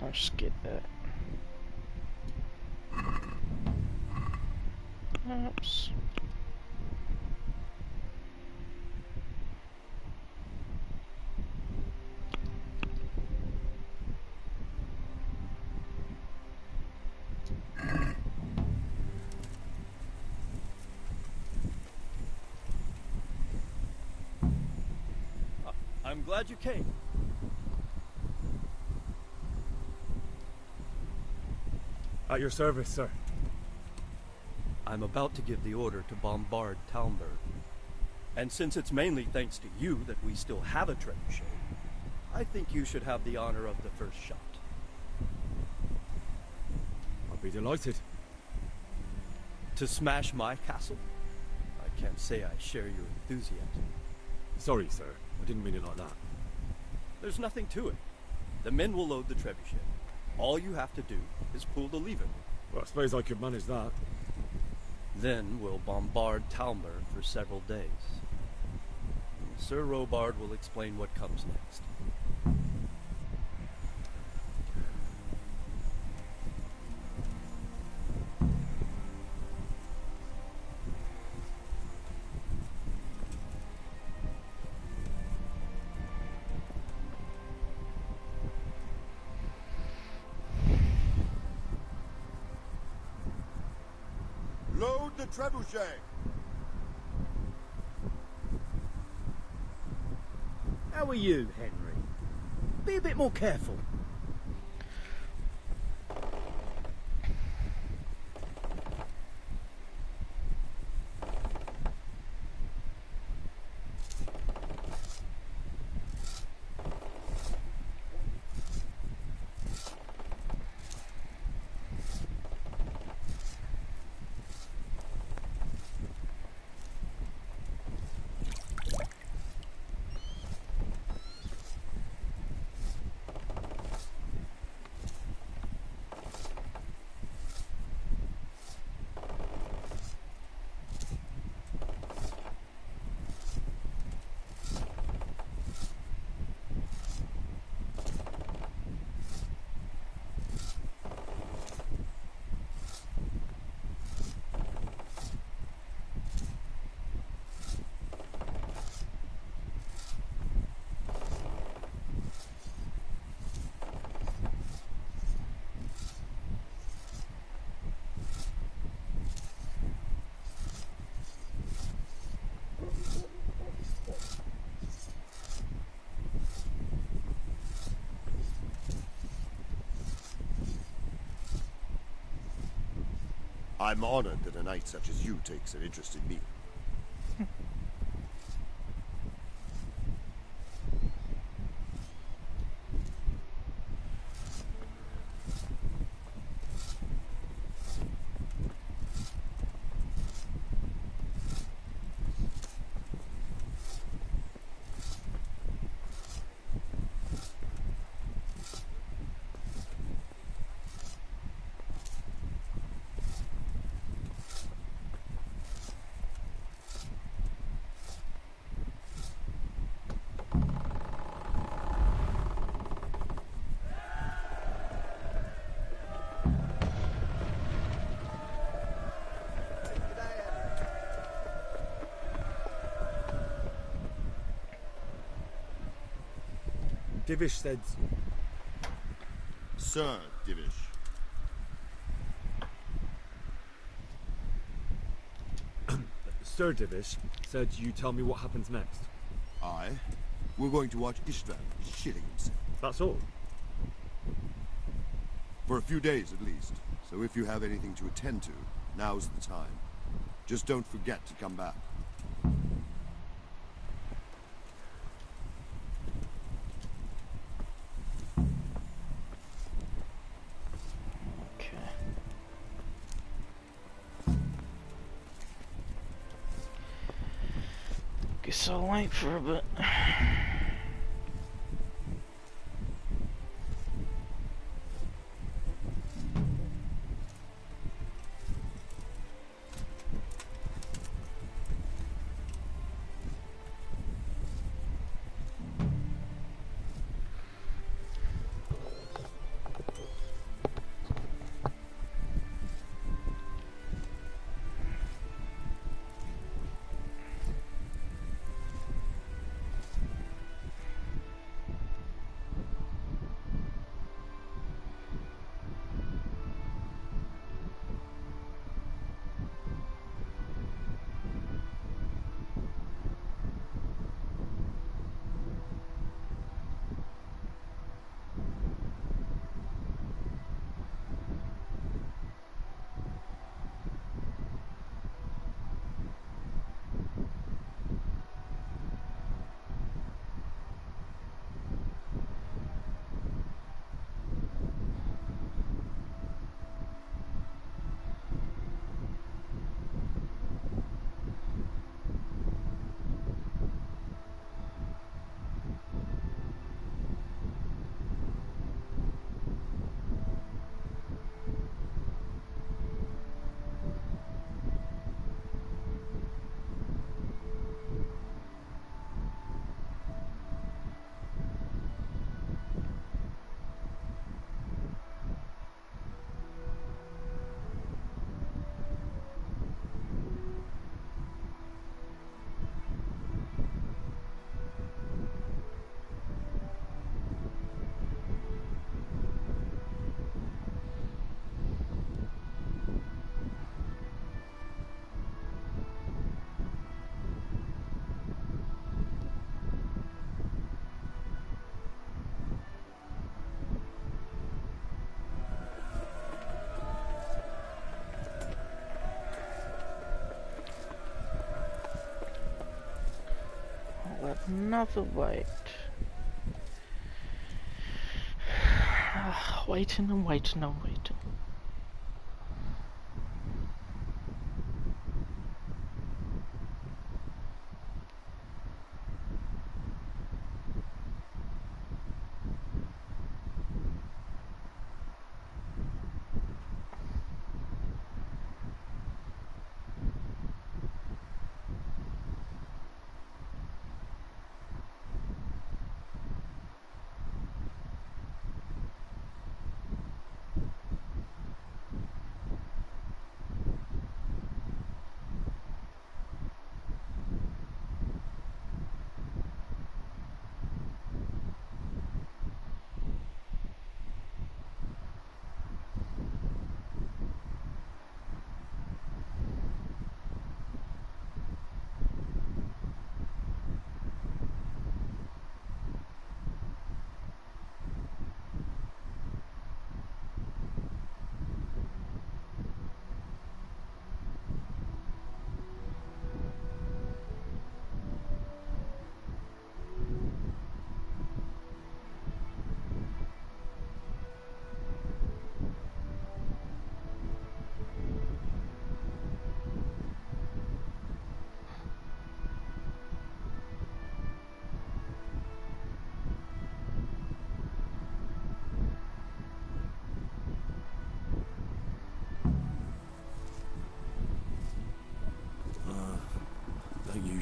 I'll just get that. Oops. I'm glad you came. At your service, sir. I'm about to give the order to bombard Talmberg. And since it's mainly thanks to you that we still have a trebuchet, I think you should have the honor of the first shot. I'll be delighted. To smash my castle? I can't say I share your enthusiasm. Sorry, sir. I didn't mean it like that. There's nothing to it. The men will load the trebuchet. All you have to do is pull the lever. Well, I suppose I could manage that. Then we'll bombard Talmberg for several days. Sir Robard will explain what comes next. Load the trebuchet! How are you, Henry? Be a bit more careful. I'm honored that a knight such as you takes an interest in me. Divish said... Sir Divish. Sir Divish said you tell me what happens next. Aye. We're going to watch Istvan shitting himself. That's all? For a few days at least. So if you have anything to attend to, now's the time. Just don't forget to come back. Guess I'll wait for a bit. Another wait. Waiting and waiting and waiting.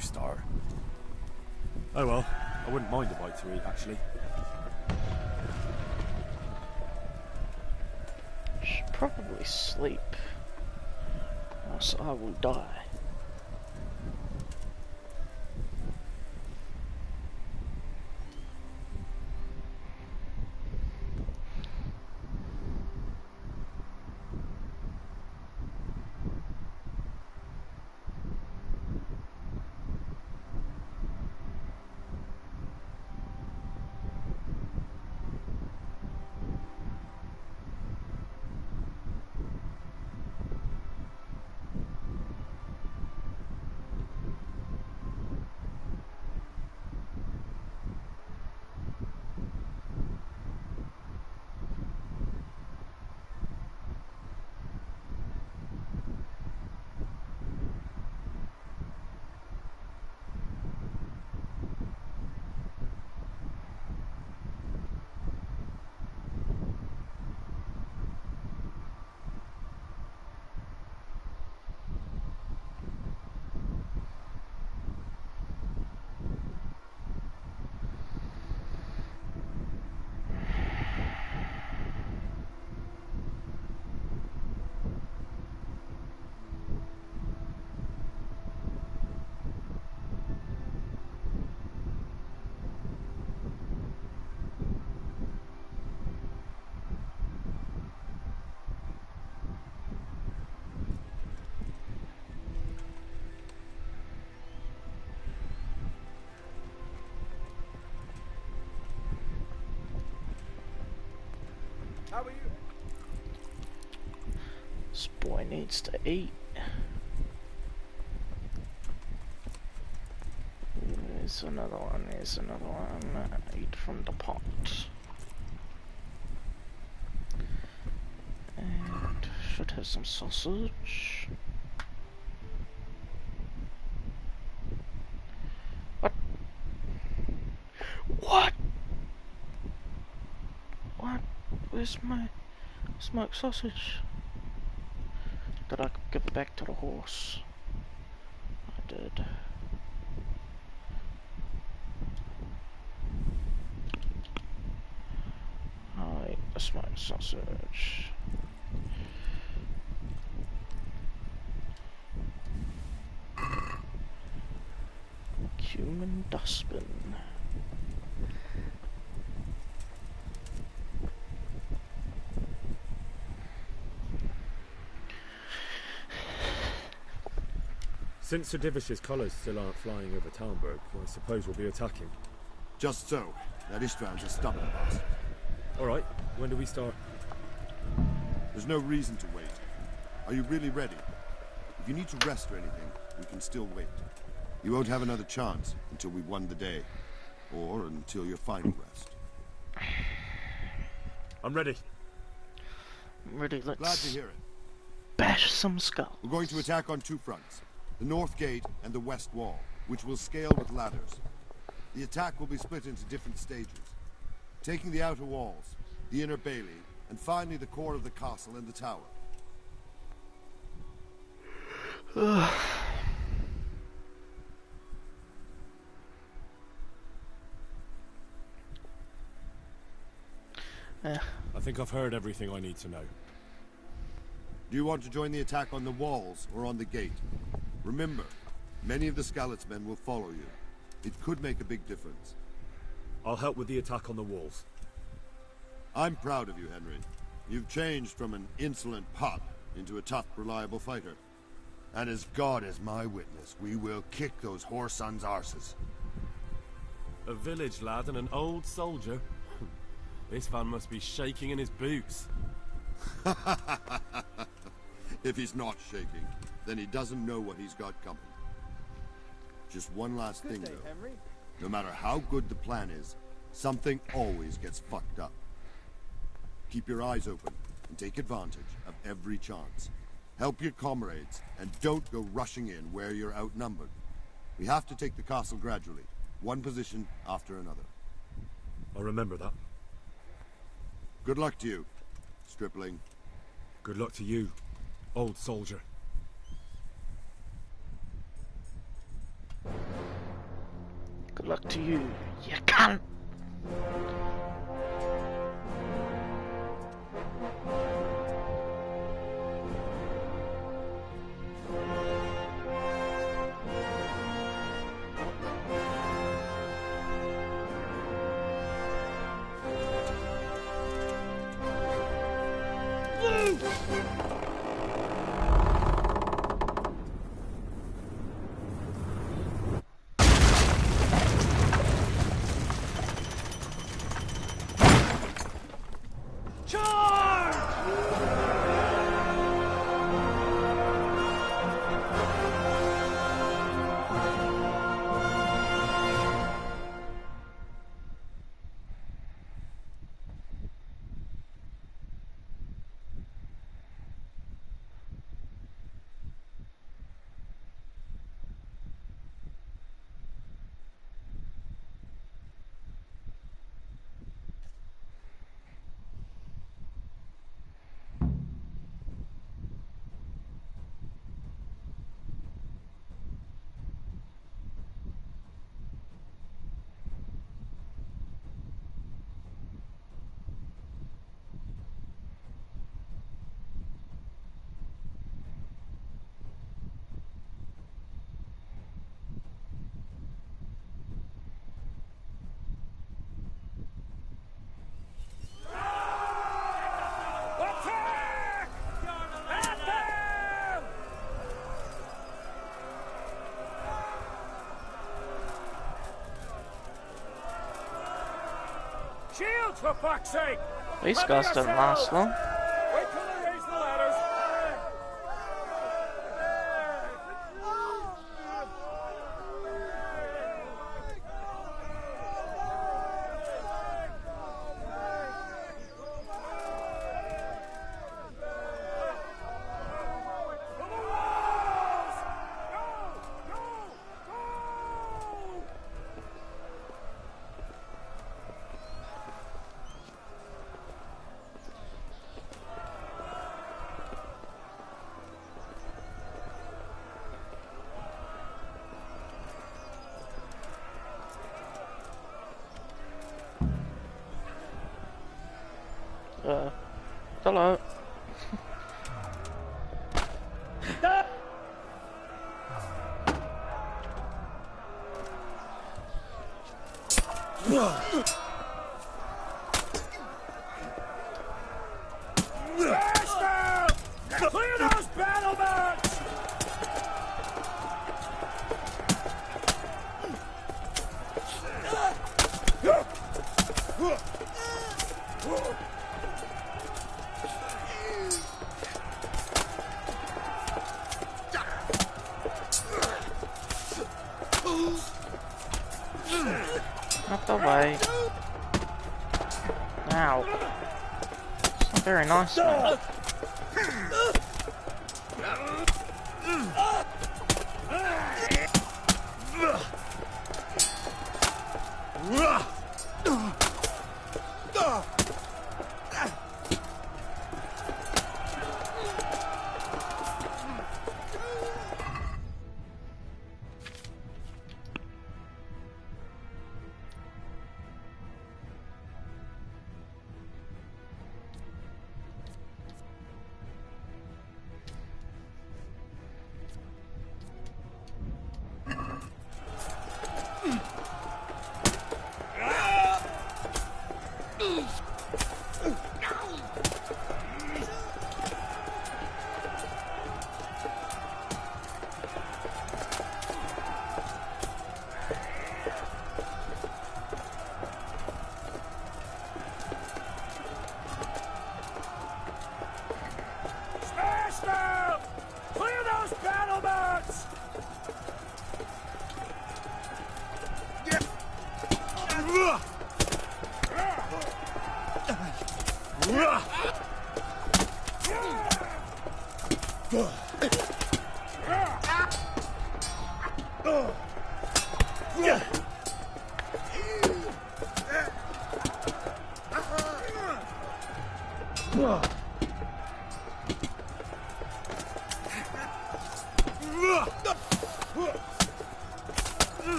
you start. Oh well, I wouldn't mind a bite to eat, actually. Should probably sleep, or else I will die. How are you? This boy needs to eat. There's another one, there's another one. Eat from the pot. And should have some sausage. What? What? What? Where's my smoked sausage? Did I give it back to the horse? I did. I'll eat the smoked sausage. Human dustbin. Since Sir Divish's colours still aren't flying over Talmberg, I suppose we'll be attacking. Just so. That Istvand's a stubborn bastard. Alright, when do we start? There's no reason to wait. Are you really ready? If you need to rest or anything, we can still wait. You won't have another chance until we've won the day. Or until your final rest. I'm ready. I'm ready, let's Glad to hear it. bash some skulls. We're going to attack on two fronts. The north gate and the west wall, which will scale with ladders. The attack will be split into different stages. Taking the outer walls, the inner bailey, and finally the core of the castle and the tower. I think I've heard everything I need to know. Do you want to join the attack on the walls or on the gate? Remember, many of the Skalitz men will follow you. It could make a big difference. I'll help with the attack on the walls. I'm proud of you, Henry. You've changed from an insolent pup into a tough, reliable fighter. And as God is my witness, we will kick those whoresons' arses. A village lad and an old soldier? This fan must be shaking in his boots. If he's not shaking, then he doesn't know what he's got coming. Just one last thing, though. Henry. No matter how good the plan is, something always gets fucked up. Keep your eyes open and take advantage of every chance. Help your comrades, and don't go rushing in where you're outnumbered. We have to take the castle gradually, one position after another. I'll remember that. Good luck to you, stripling. Good luck to you, old soldier. Good luck to you, you cunt! Shields, for fuck's sake! These guys don't last long. Wait till they raise the ladders. Hello. Clear those battle boats! Not the way. Ow. It's not very nice, man.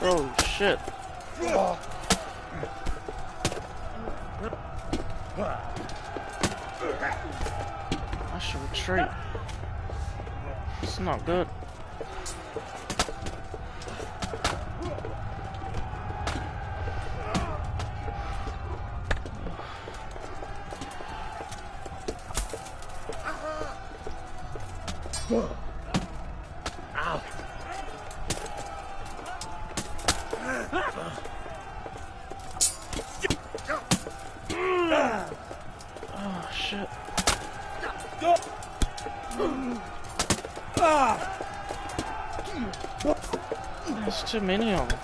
Oh shit. I should retreat. It's not good. Ow. Oh shit. There's too many of them.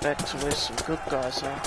Back to where some good guys are.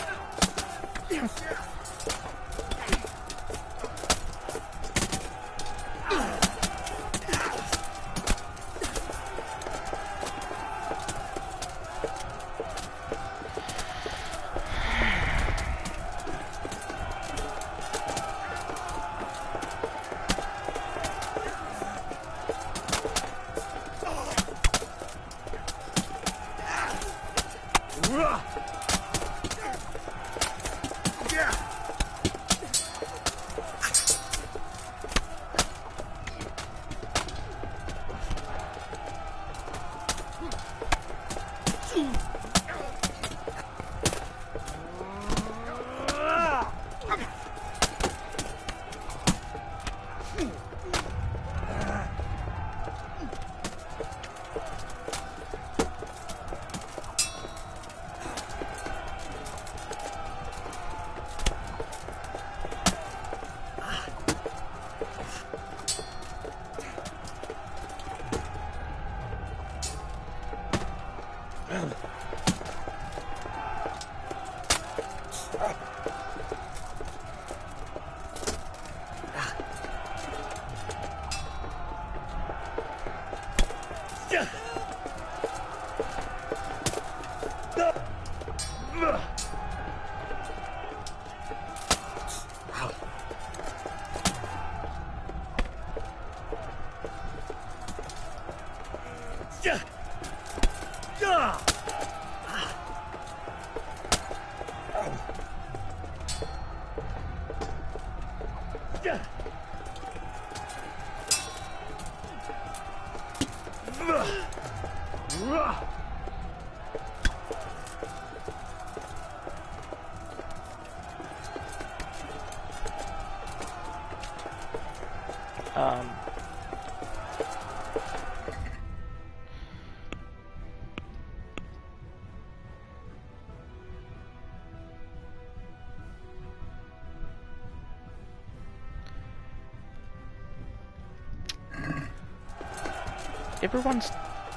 Everyone's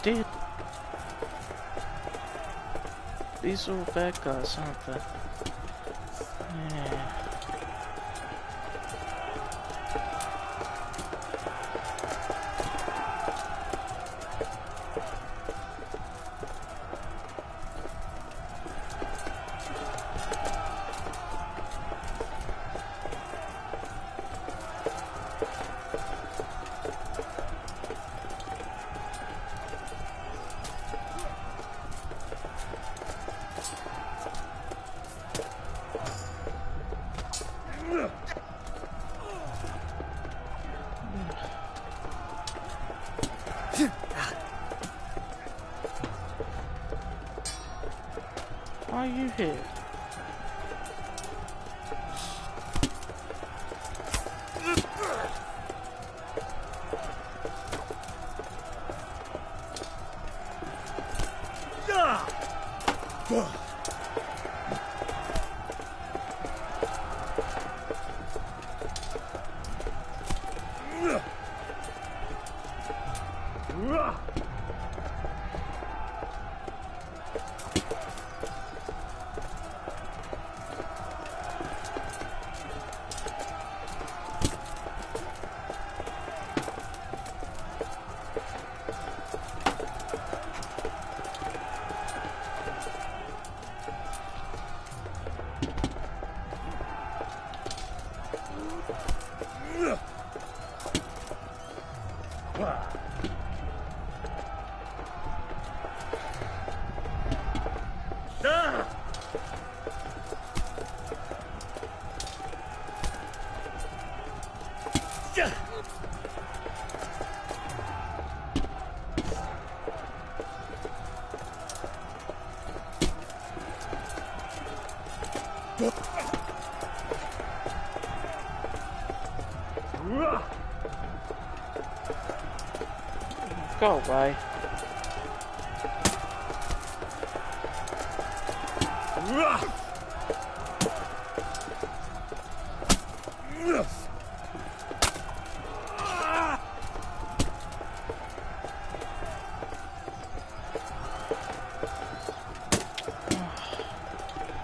dead. These are all bad guys, aren't they? Yeah. Why are you here? Go away.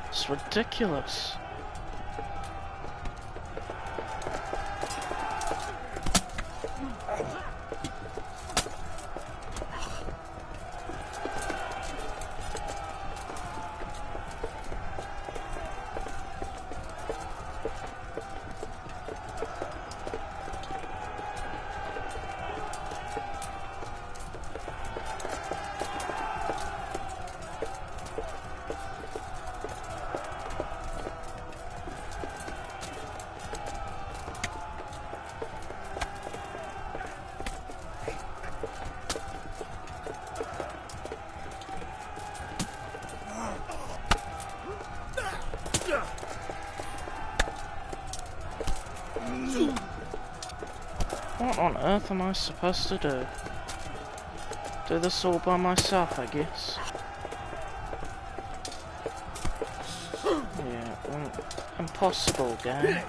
It's ridiculous. What on earth am I supposed to do? Do this all by myself, I guess. Yeah, well, impossible game.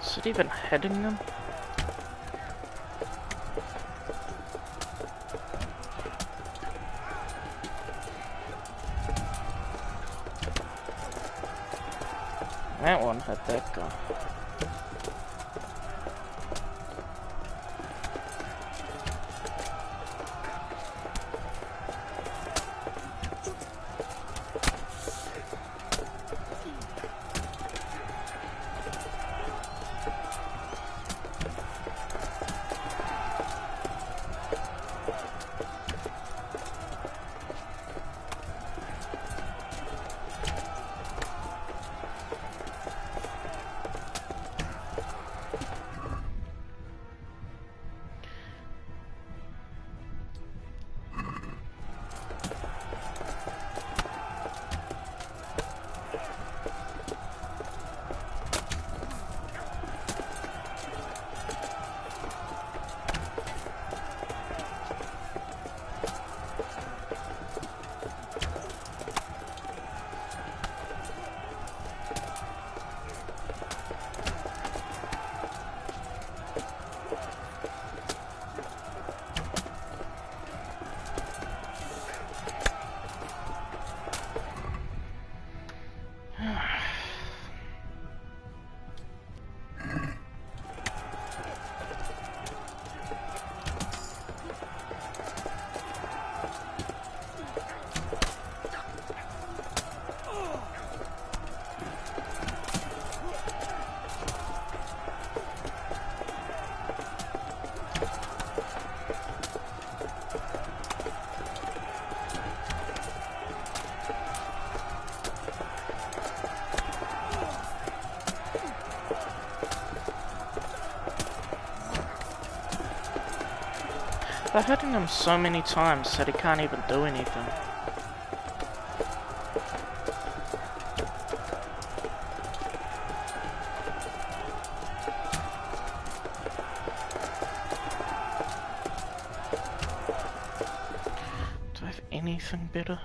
Is it even heading them? That one had that guy. They're hitting him so many times that he can't even do anything. I have anything better?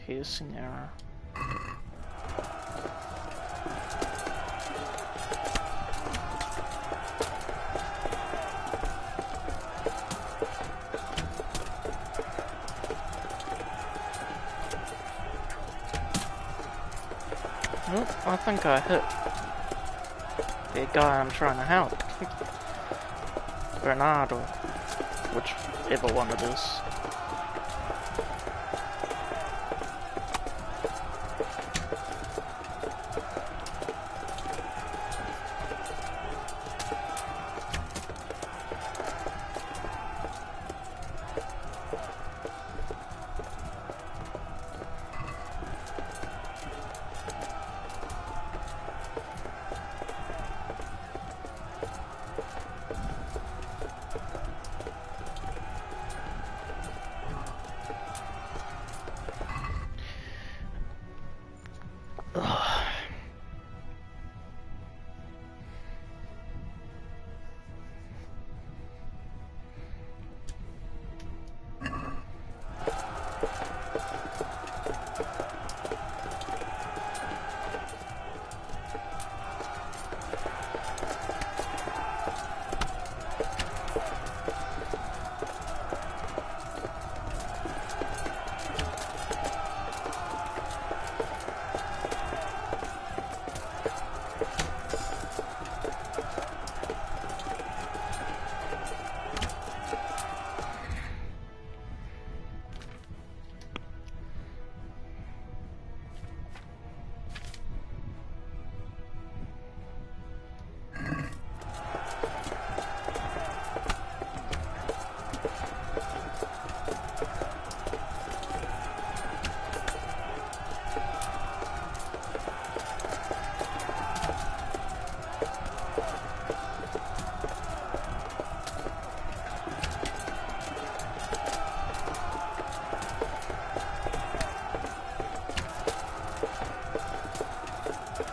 Piercing arrow. Oh, I think I hit the guy I'm trying to help. Bernard, or whichever one it is.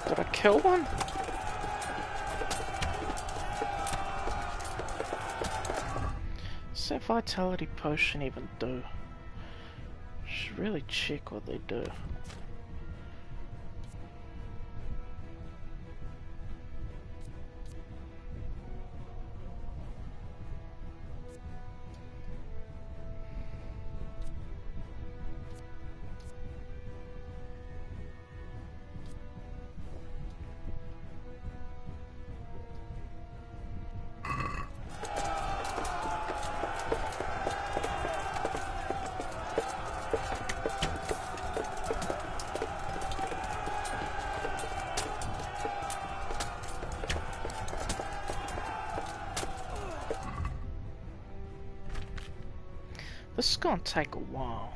Did I kill one? What's that vitality potion even do? Should really check what they do. This is gonna take a while.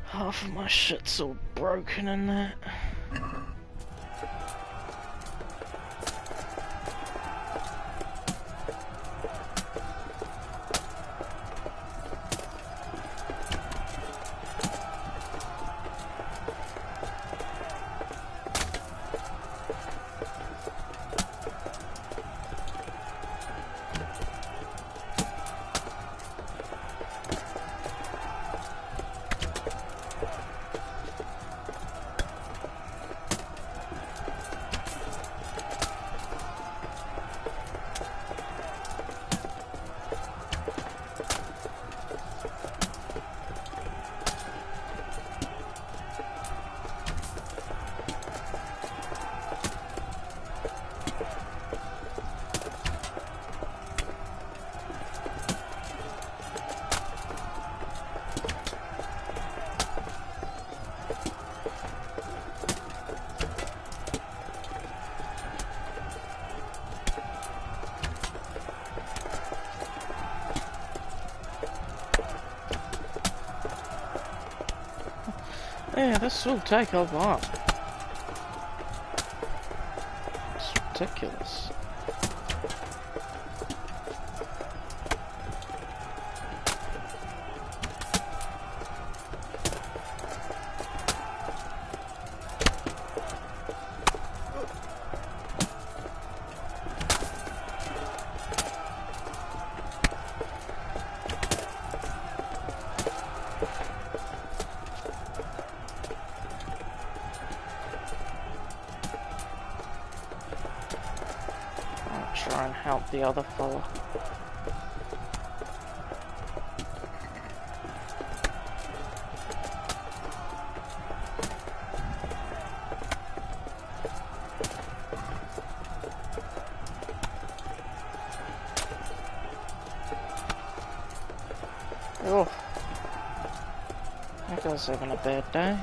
Half of my shit's all broken in that. Yeah, this will take a while. ridiculous. Try and help the other fella. Oh, that guy's having a bad day.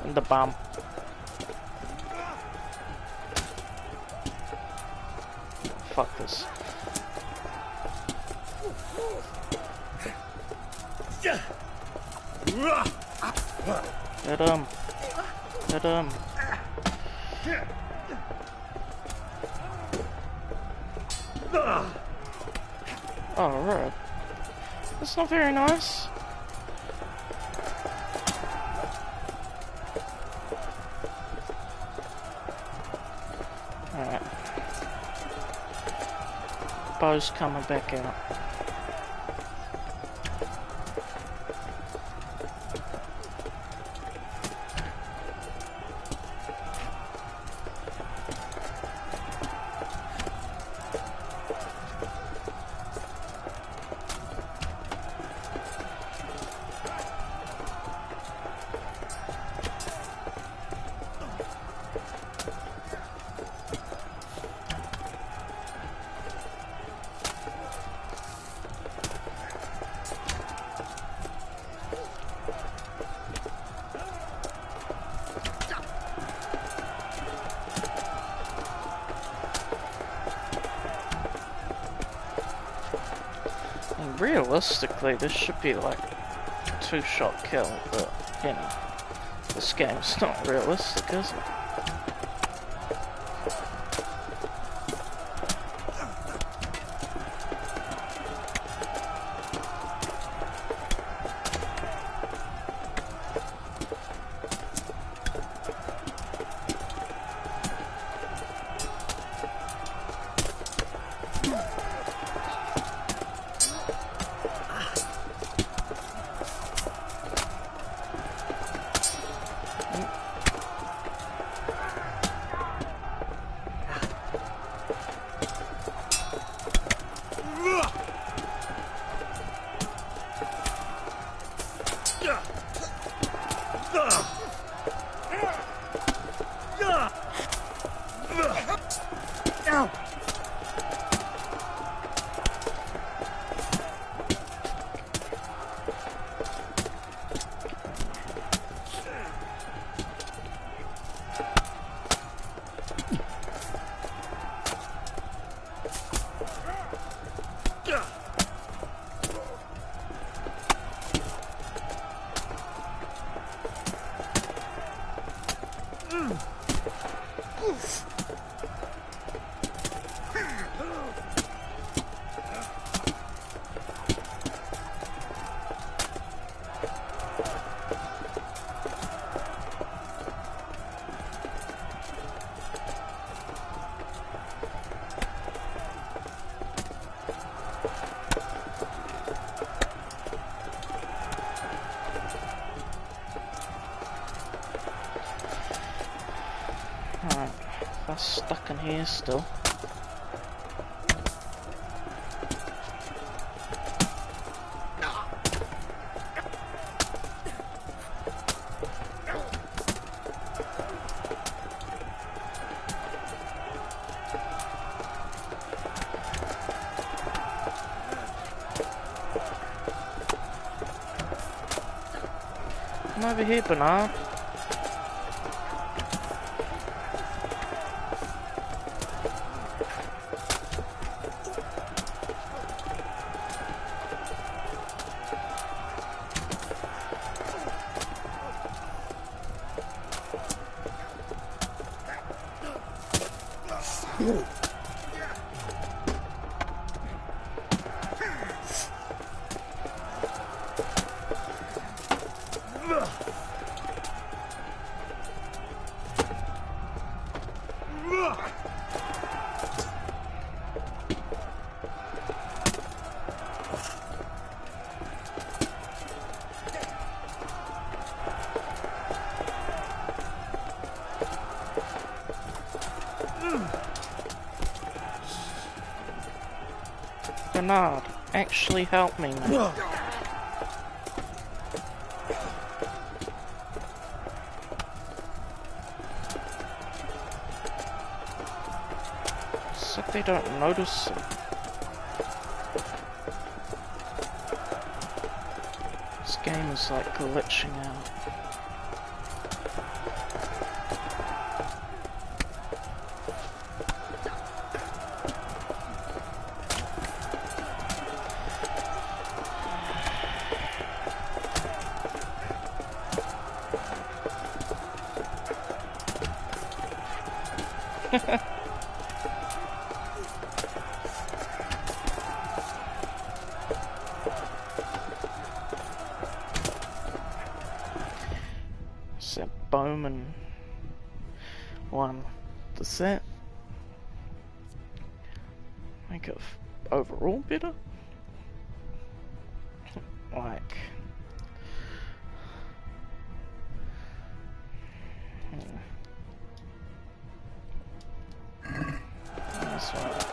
And the bomb. Fuck this. Hit him. Hit him. Oh, right. That's not very nice. Alright. Bo's coming back out. Realistically, this should be like a 2-shot kill, but you know, this game's not realistic, is it? stuck in here still. Come over here, Bernard. Bernard, actually help me, man. It's like they don't notice it. This game is like glitching out. It's that Bowman one. Does that make it overall better? Like, that's right.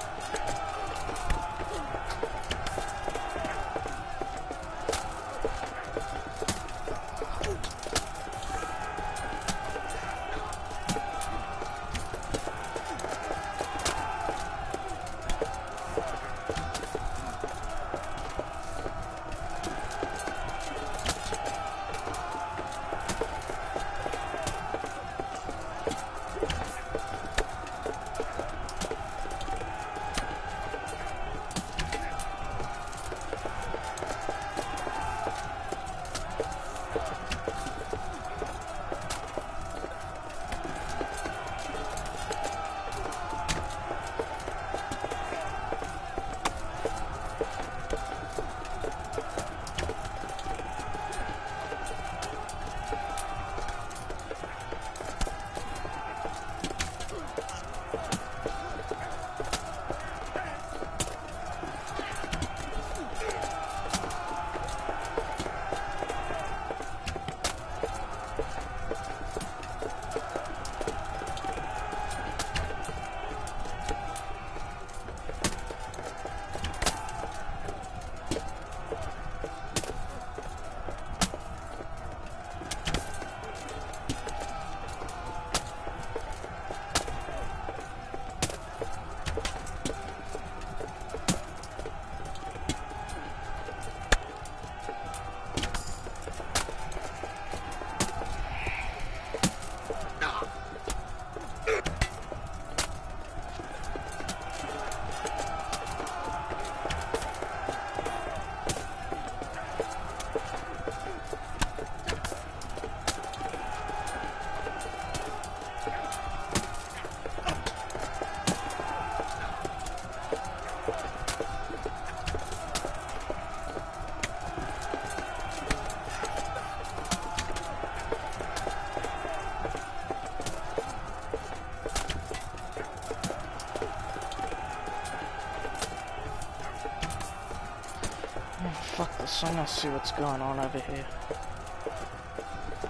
Fuck this, I'm gonna see what's going on over here.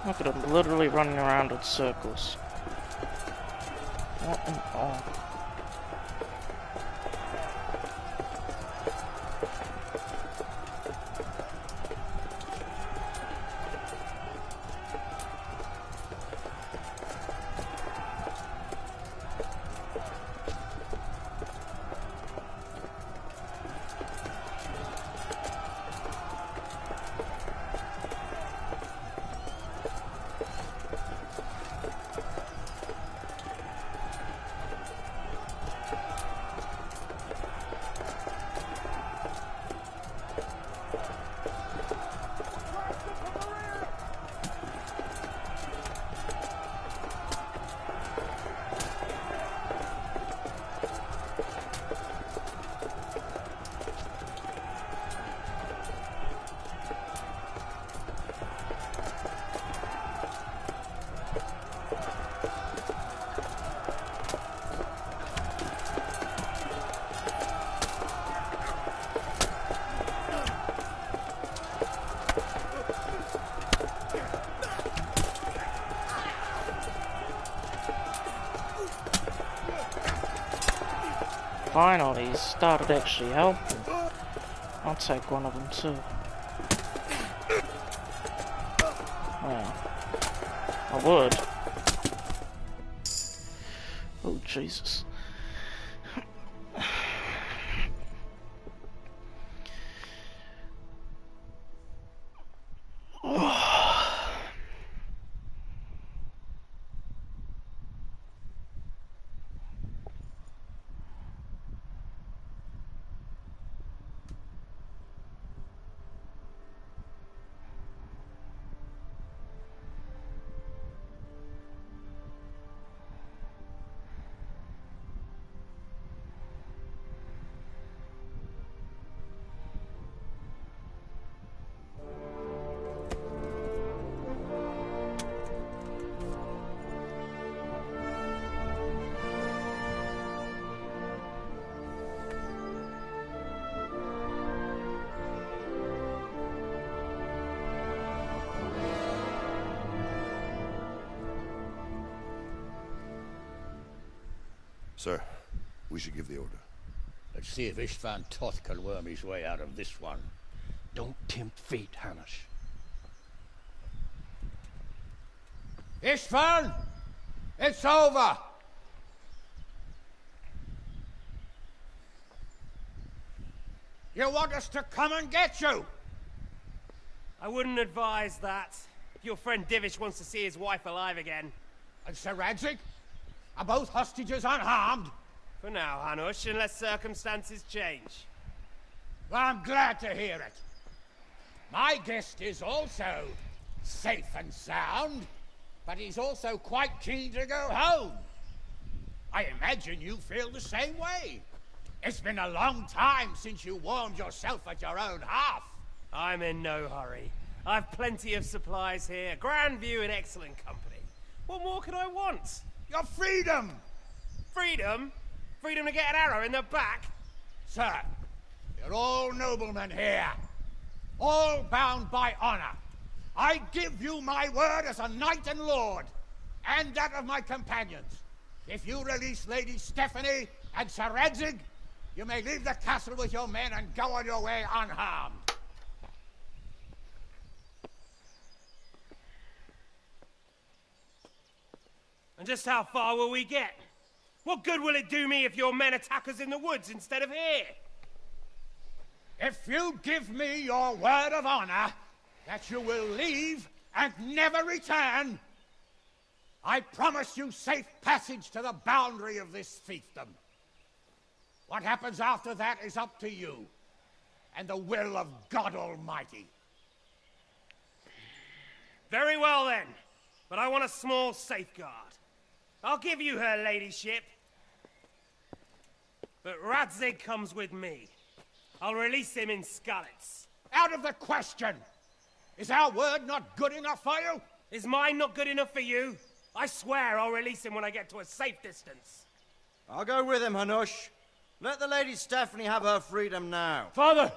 Look at him literally running around in circles. What an all. Finally, he started actually helping. I'll take one of them too. Well, I would. Oh, Jesus. Sir, we should give the order. Let's see if Istvan Toth can worm his way out of this one. Don't tempt fate, Hanush. Istvan! It's over! You want us to come and get you? I wouldn't advise that. If your friend Divish wants to see his wife alive again. And Sir Radzig? Are both hostages unharmed? For now, Hanush, unless circumstances change. Well, I'm glad to hear it. My guest is also safe and sound, but he's also quite keen to go home. I imagine you feel the same way. It's been a long time since you warmed yourself at your own hearth. I'm in no hurry. I've plenty of supplies here, grand view and excellent company. What more could I want? Your freedom! Freedom? Freedom to get an arrow in the back? Sir, you're all noblemen here. All bound by honor. I give you my word as a knight and lord, and that of my companions. If you release Lady Stephanie and Sir Radzig, you may leave the castle with your men and go on your way unharmed. And just how far will we get? What good will it do me if your men attack us in the woods instead of here? If you give me your word of honor that you will leave and never return, I promise you safe passage to the boundary of this fiefdom. What happens after that is up to you and the will of God Almighty. Very well then, but I want a small safeguard. I'll give you her ladyship. But Radzig comes with me. I'll release him in Skalitz. Out of the question! Is our word not good enough for you? Is mine not good enough for you? I swear I'll release him when I get to a safe distance. I'll go with him, Hanush. Let the Lady Stephanie have her freedom now. Father!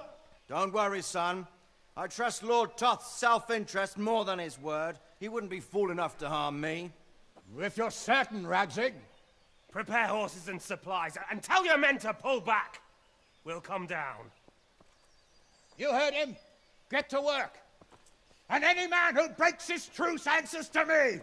Don't worry, son. I trust Lord Toth's self-interest more than his word. He wouldn't be fool enough to harm me. If you're certain, Radzig. Prepare horses and supplies, and tell your men to pull back. We'll come down. You heard him. Get to work. And any man who breaks his truce answers to me!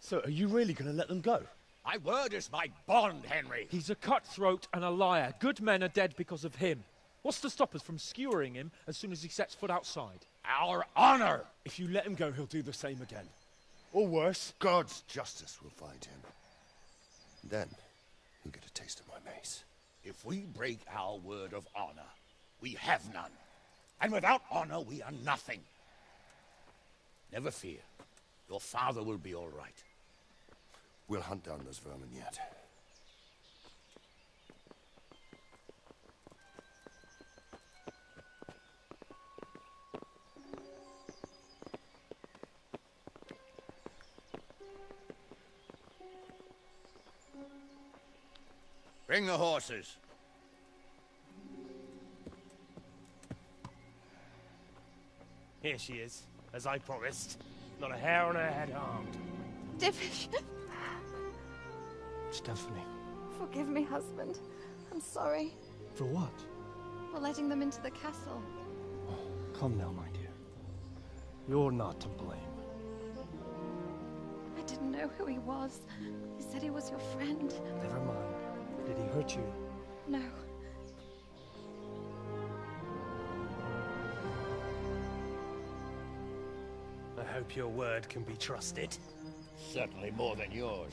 So, are you really going to let them go? My word is my bond, Henry. He's a cutthroat and a liar. Good men are dead because of him. What's to stop us from skewering him as soon as he sets foot outside? Our honor! If you let him go, he'll do the same again. Or worse. God's justice will find him. Then, he'll get a taste of my mace. If we break our word of honor, we have none. And without honor, we are nothing. Never fear. Your father will be all right. We'll hunt down those vermin yet. Bring the horses. Here she is, as I promised. Not a hair on her head harmed. Divish! Stephanie. Forgive me, husband. I'm sorry For what? for letting them into the castle. Come now, my dear. You're not to blame. I didn't know who he was. He said he was your friend. Never mind. Did he hurt you? No. I hope your word can be trusted. Certainly more than yours.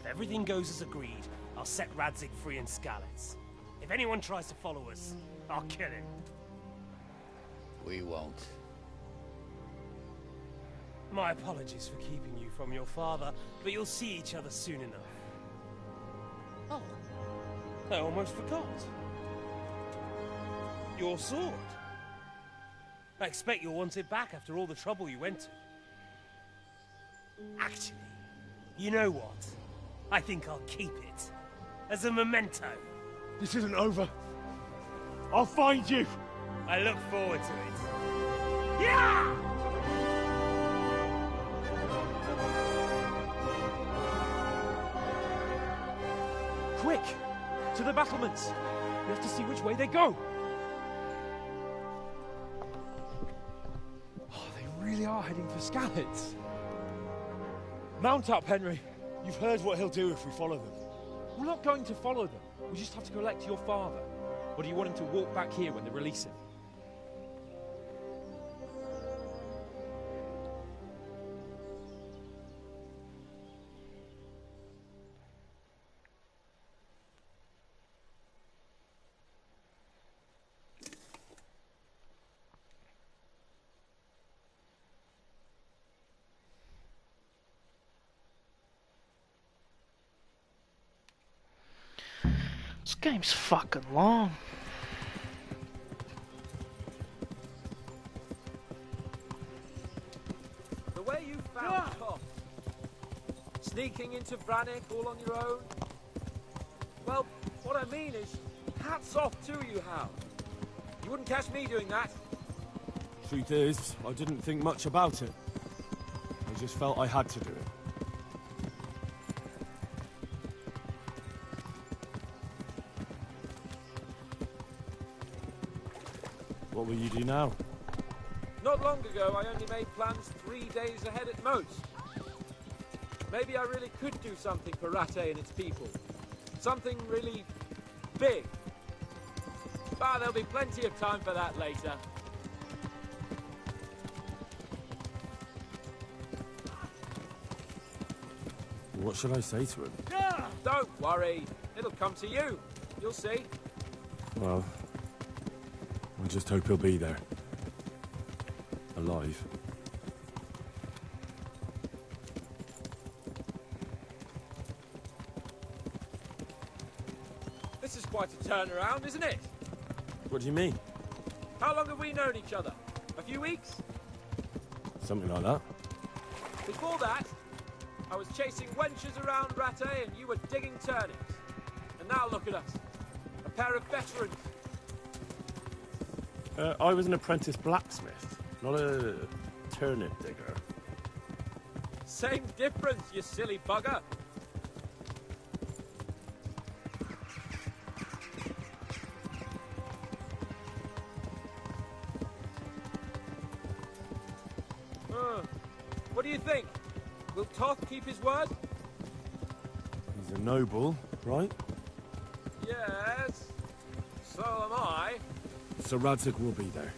If everything goes as agreed, I'll set Radzig free in Skalitz. If anyone tries to follow us, I'll kill him. We won't. My apologies for keeping you from your father, but you'll see each other soon enough. Oh, I almost forgot. Your sword. I expect you'll want it back after all the trouble you went to. Actually, you know what? I think I'll keep it. As a memento. This isn't over. I'll find you! I look forward to it. Yeah! Quick! To the battlements! We have to see which way they go! Oh, they really are heading for Skalitz. Mount up, Henry. You've heard what he'll do if we follow them. We're not going to follow them. We just have to collect your father. Or do you want him to walk back here when they release him? This game's fucking long. The way you found Tom, sneaking into Brannick all on your own. Well, what I mean is, hats off to you, Hal. You wouldn't catch me doing that. Truth is, I didn't think much about it. I just felt I had to do it. What will you do now? Not long ago, I only made plans 3 days ahead at most. Maybe I really could do something for Rattay and its people. Something really big. But there'll be plenty of time for that later. What should I say to him? Don't worry. It'll come to you. You'll see. Well, I just hope he'll be there. Alive. This is quite a turnaround, isn't it? What do you mean? How long have we known each other? A few weeks? Something like that? Before that, I was chasing wenches around Rattay and you were digging turnips. And now look at us. A pair of veterans. I was an apprentice blacksmith, not a turnip digger. Same difference, you silly bugger. What do you think? Will Toth keep his word? He's a noble, right? Yes. So am I. Sir Radzig will be there.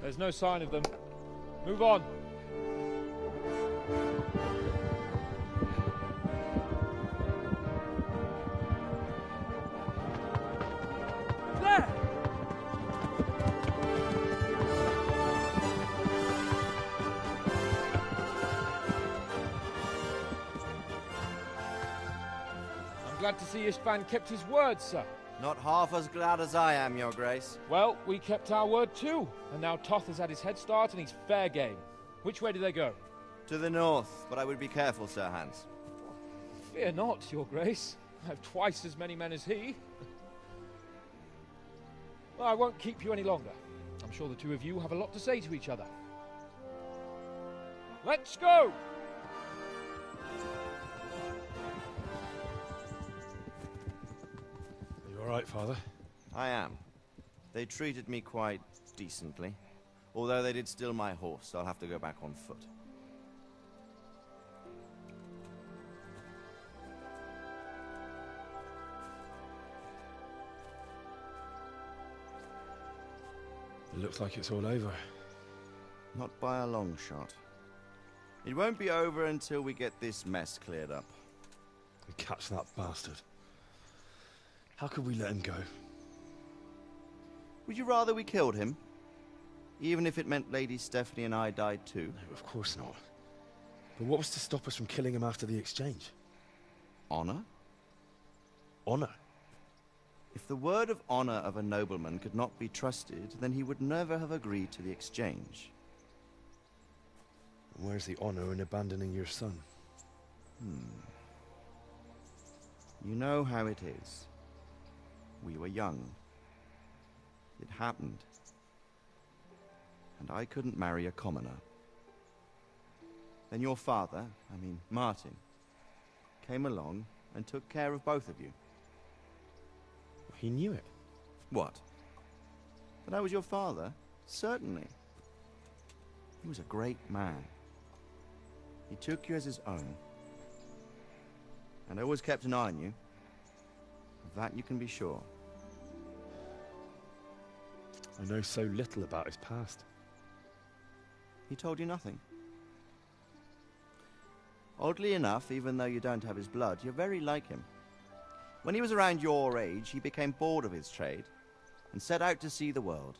There's no sign of them. Move on. There! I'm glad to see Istvan kept his word, sir. Not half as glad as I am, Your Grace. Well, we kept our word too, and now Toth has had his head start and he's fair game. Which way do they go? To the north, but I would be careful, Sir Hans. Fear not, Your Grace. I have twice as many men as he. Well, I won't keep you any longer. I'm sure the two of you have a lot to say to each other. Let's go! All right, Father? I am. They treated me quite decently. Although they did steal my horse, so I'll have to go back on foot. It looks like it's all over. Not by a long shot. It won't be over until we get this mess cleared up. And catch that bastard. How could we let him go? Would you rather we killed him? Even if it meant Lady Stephanie and I died too? No, of course not. But what was to stop us from killing him after the exchange? Honor? Honor? If the word of honor of a nobleman could not be trusted, then he would never have agreed to the exchange. And where's the honor in abandoning your son? You know how it is. We were young. It happened. And I couldn't marry a commoner. Then your father, Martin, came along and took care of both of you. He knew it. What? That I was your father? Certainly. He was a great man. He took you as his own. And always kept an eye on you. Of that you can be sure. I know so little about his past. He told you nothing? Oddly enough, even though you don't have his blood, you're very like him. When he was around your age, he became bored of his trade and set out to see the world.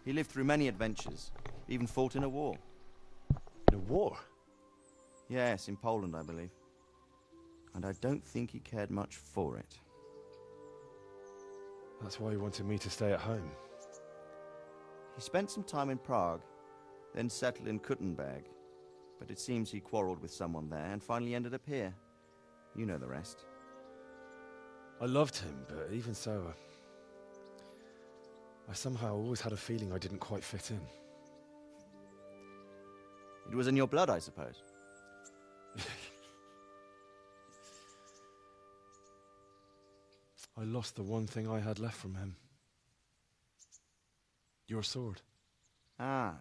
He lived through many adventures, even fought in a war. In a war? Yes, in Poland, I believe. And I don't think he cared much for it. That's why he wanted me to stay at home. He spent some time in Prague, then settled in Kuttenberg. But it seems he quarreled with someone there and finally ended up here. You know the rest. I loved him, but even so, I somehow always had a feeling I didn't quite fit in. It was in your blood, I suppose. I lost the one thing I had left from him. Your sword. Ah.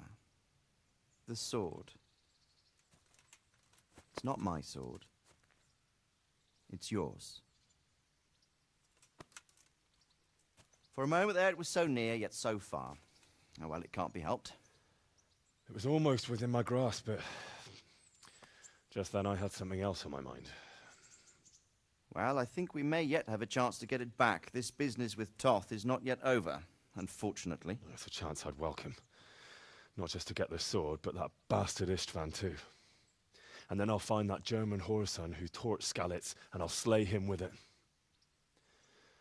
The sword. It's not my sword. It's yours. For a moment there it was so near, yet so far. Oh well, it can't be helped. It was almost within my grasp, but just then I had something else on my mind. Well, I think we may yet have a chance to get it back. This business with Toth is not yet over, unfortunately. That's a chance I'd welcome. Not just to get the sword, but that bastard Istvan too. And then I'll find that German whoreson who torched Skalitz, and I'll slay him with it.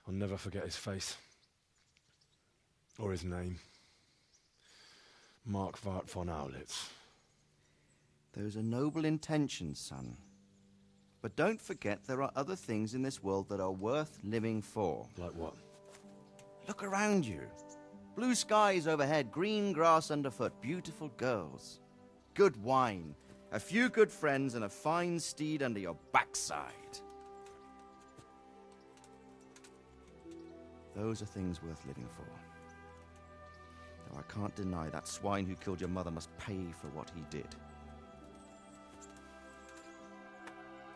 I'll never forget his face. Or his name. Mark Vart von Aulitz. Those are noble intentions, son. But don't forget there are other things in this world that are worth living for. Like what? Look around you. Blue skies overhead, green grass underfoot, beautiful girls. Good wine, a few good friends, and a fine steed under your backside. Those are things worth living for. Though I can't deny that swine who killed your mother must pay for what he did.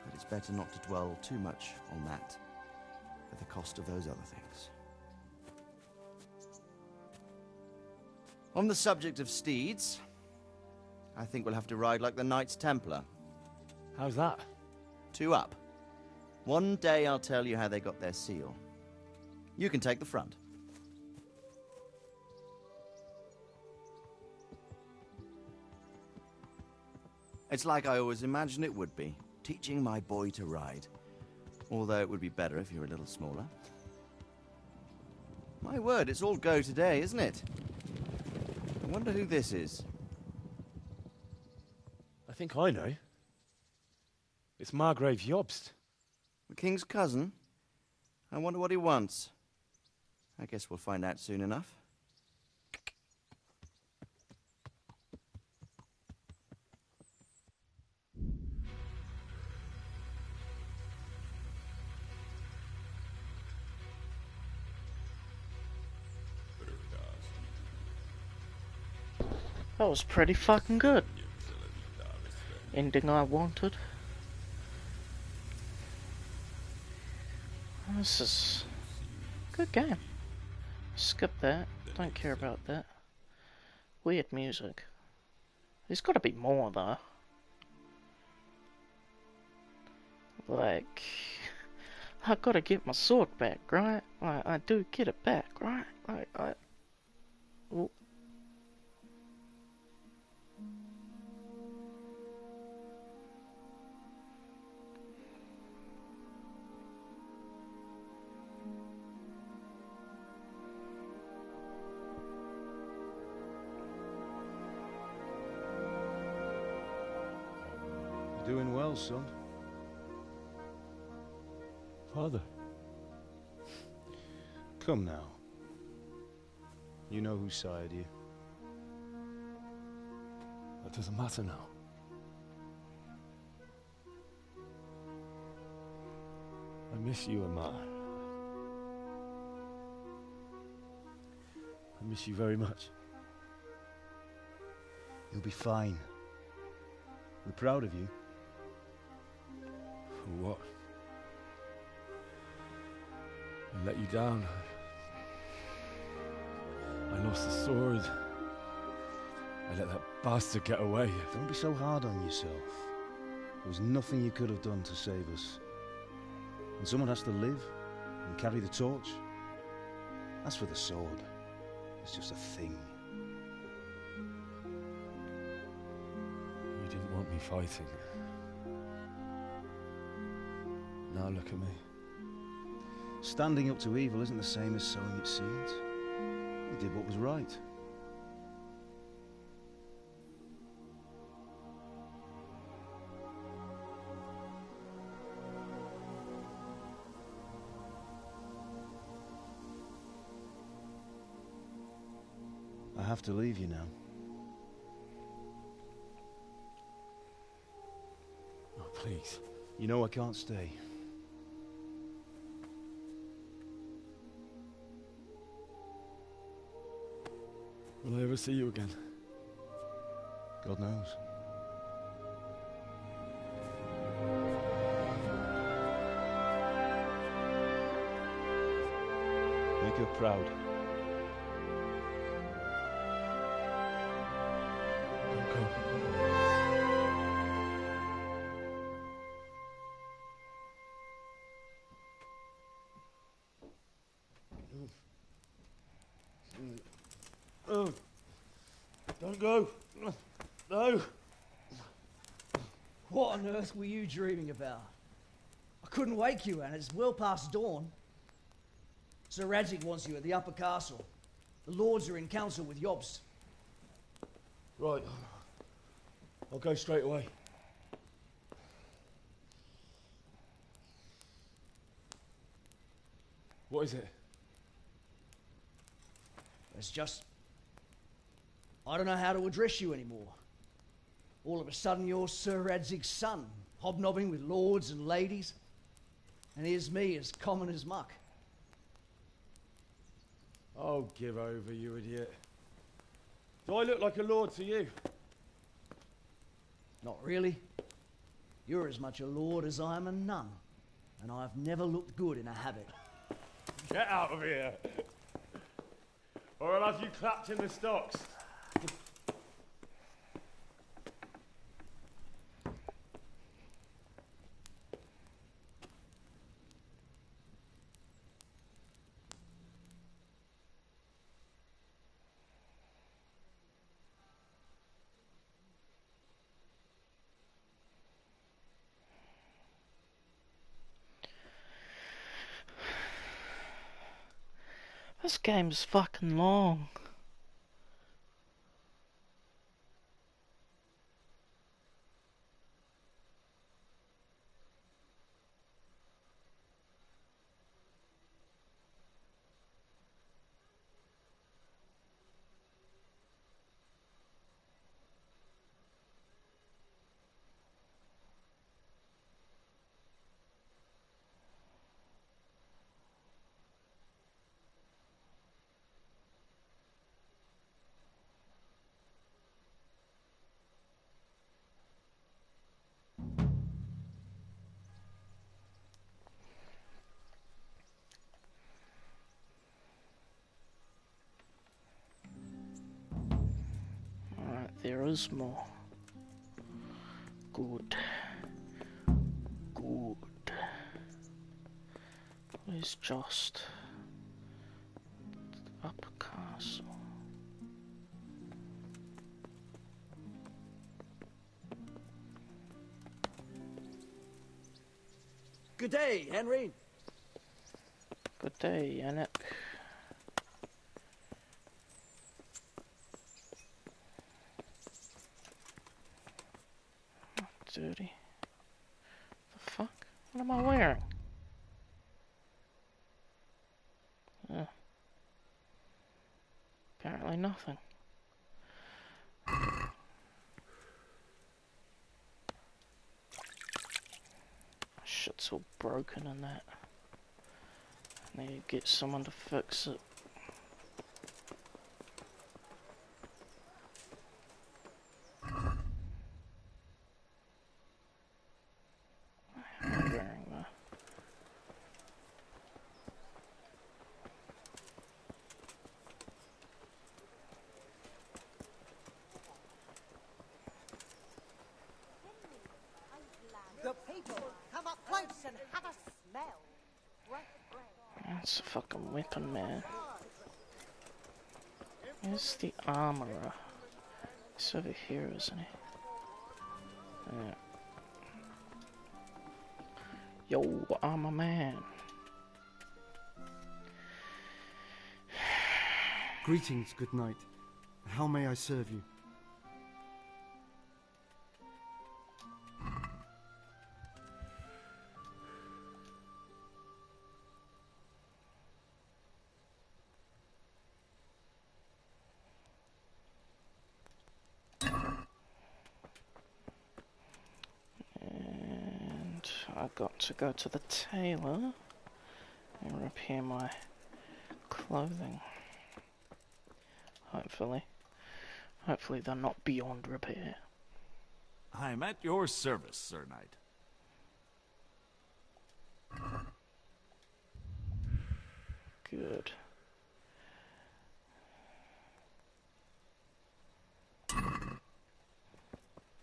But it's better not to dwell too much on that at the cost of those other things. On the subject of steeds, I think we'll have to ride like the Knights Templar. How's that? 2 up. One day I'll tell you how they got their seal. You can take the front. It's like I always imagined it would be, teaching my boy to ride. Although it would be better if you were a little smaller. My word, it's all go today, isn't it? I wonder who this is. I think I know. It's Margrave Jobst. The king's cousin? I wonder what he wants. I guess we'll find out soon enough. That was pretty fucking good. Ending I wanted. This is a good game. Skip that. Don't care about that. Weird music. There's got to be more though. Like, I gotta get my sword back, right? I do get it back, right? Oh. You're doing well, son. Father. Come now. You know whose side you. That doesn't matter now. I miss you, Amar. I miss you very much. You'll be fine. We're proud of you. For what? I let you down. I lost the sword. I let that bastard get away. Don't be so hard on yourself. There was nothing you could have done to save us. And someone has to live and carry the torch. As for the sword, it's just a thing. You didn't want me fighting. Now look at me. Standing up to evil isn't the same as sowing its seeds. You did what was right. I have to leave you now. Oh, please. You know I can't stay. Will I ever see you again? God knows. Make her proud. Don't go. Oh, don't go. No. What on earth were you dreaming about? I couldn't wake you, and it's well past dawn. Sir Radzig wants you at the upper castle. The lords are in council with Jobst. Right. I'll go straight away. What is it? It's just... I don't know how to address you anymore. All of a sudden you're Sir Radzig's son, hobnobbing with lords and ladies. And here's me, as common as muck. Oh, give over, you idiot. Do I look like a lord to you? Not really. You're as much a lord as I am a nun. And I've never looked good in a habit. Get out of here! Or I'll have you clapped in the stocks. This game's fucking long. There is more. Good. Good. Where's just the upper castle? Good day, Henry. Good day, Yannick. Dirty. The fuck? What am I wearing? Apparently nothing. Shit's all broken and that. I need to get someone to fix it. The people come up close and have a smell. That's a fucking weapon, man. Where's the armorer? He's over here, isn't he? Yeah. Yo, I'm a man. Greetings, good night. How may I serve you? And I got to go to the tailor and repair my clothing. Hopefully they're not beyond repair. I'm at your service, Sir Knight. Good.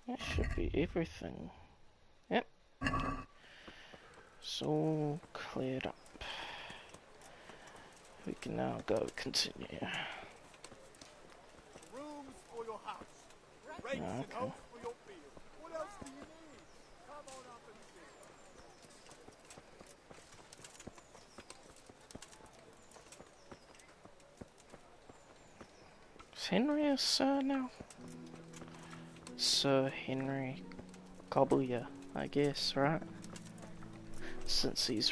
That should be everything. Yep. It's all cleared up. We can now go continue. Rooms for your house. Rakes and Okay. hoes for your field. What else do you need? Come on up and see. Henry a Sir now? Sir Henry Cobbler, I guess, right? Since he's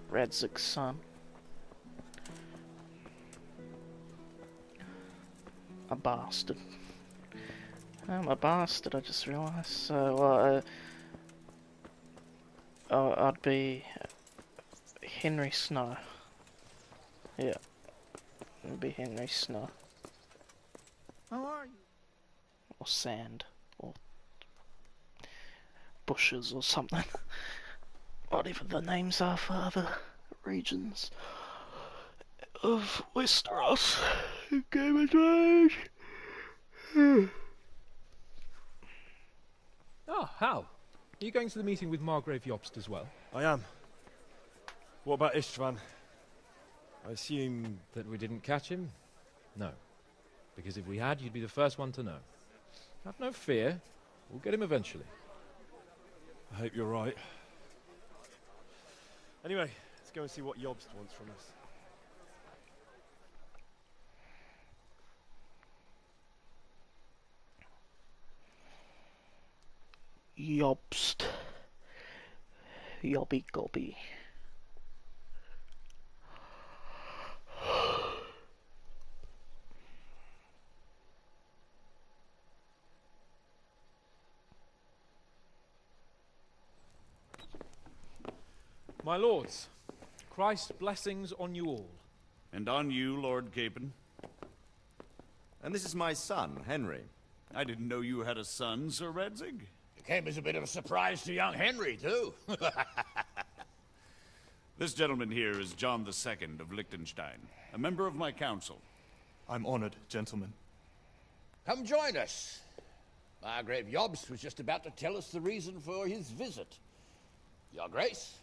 Radzig's son. A bastard. I'm a bastard, I just realised. So, I'd be Henry Snow. Yeah. It'd be Henry Snow. How are you? Or Sand. Or Bushes or something. Whatever the names are for other regions of Westeros. Game of Thrones. Oh, Hal. Are you going to the meeting with Margrave Jobst as well? I am. What about Istvan? I assume... That we didn't catch him? No. Because if we had, you'd be the first one to know. Have no fear. We'll get him eventually. I hope you're right. Anyway, let's go and see what Jobst wants from us. Jobst. Yobby gobby. My lords, Christ's blessings on you all. And on you, Lord Capon. And this is my son, Henry. I didn't know you had a son, Sir Radzig. It came as a bit of a surprise to young Henry, too. This gentleman here is John II of Liechtenstein, a member of my council. I'm honored, gentlemen. Come join us. Margrave Jobst was just about to tell us the reason for his visit. Your Grace?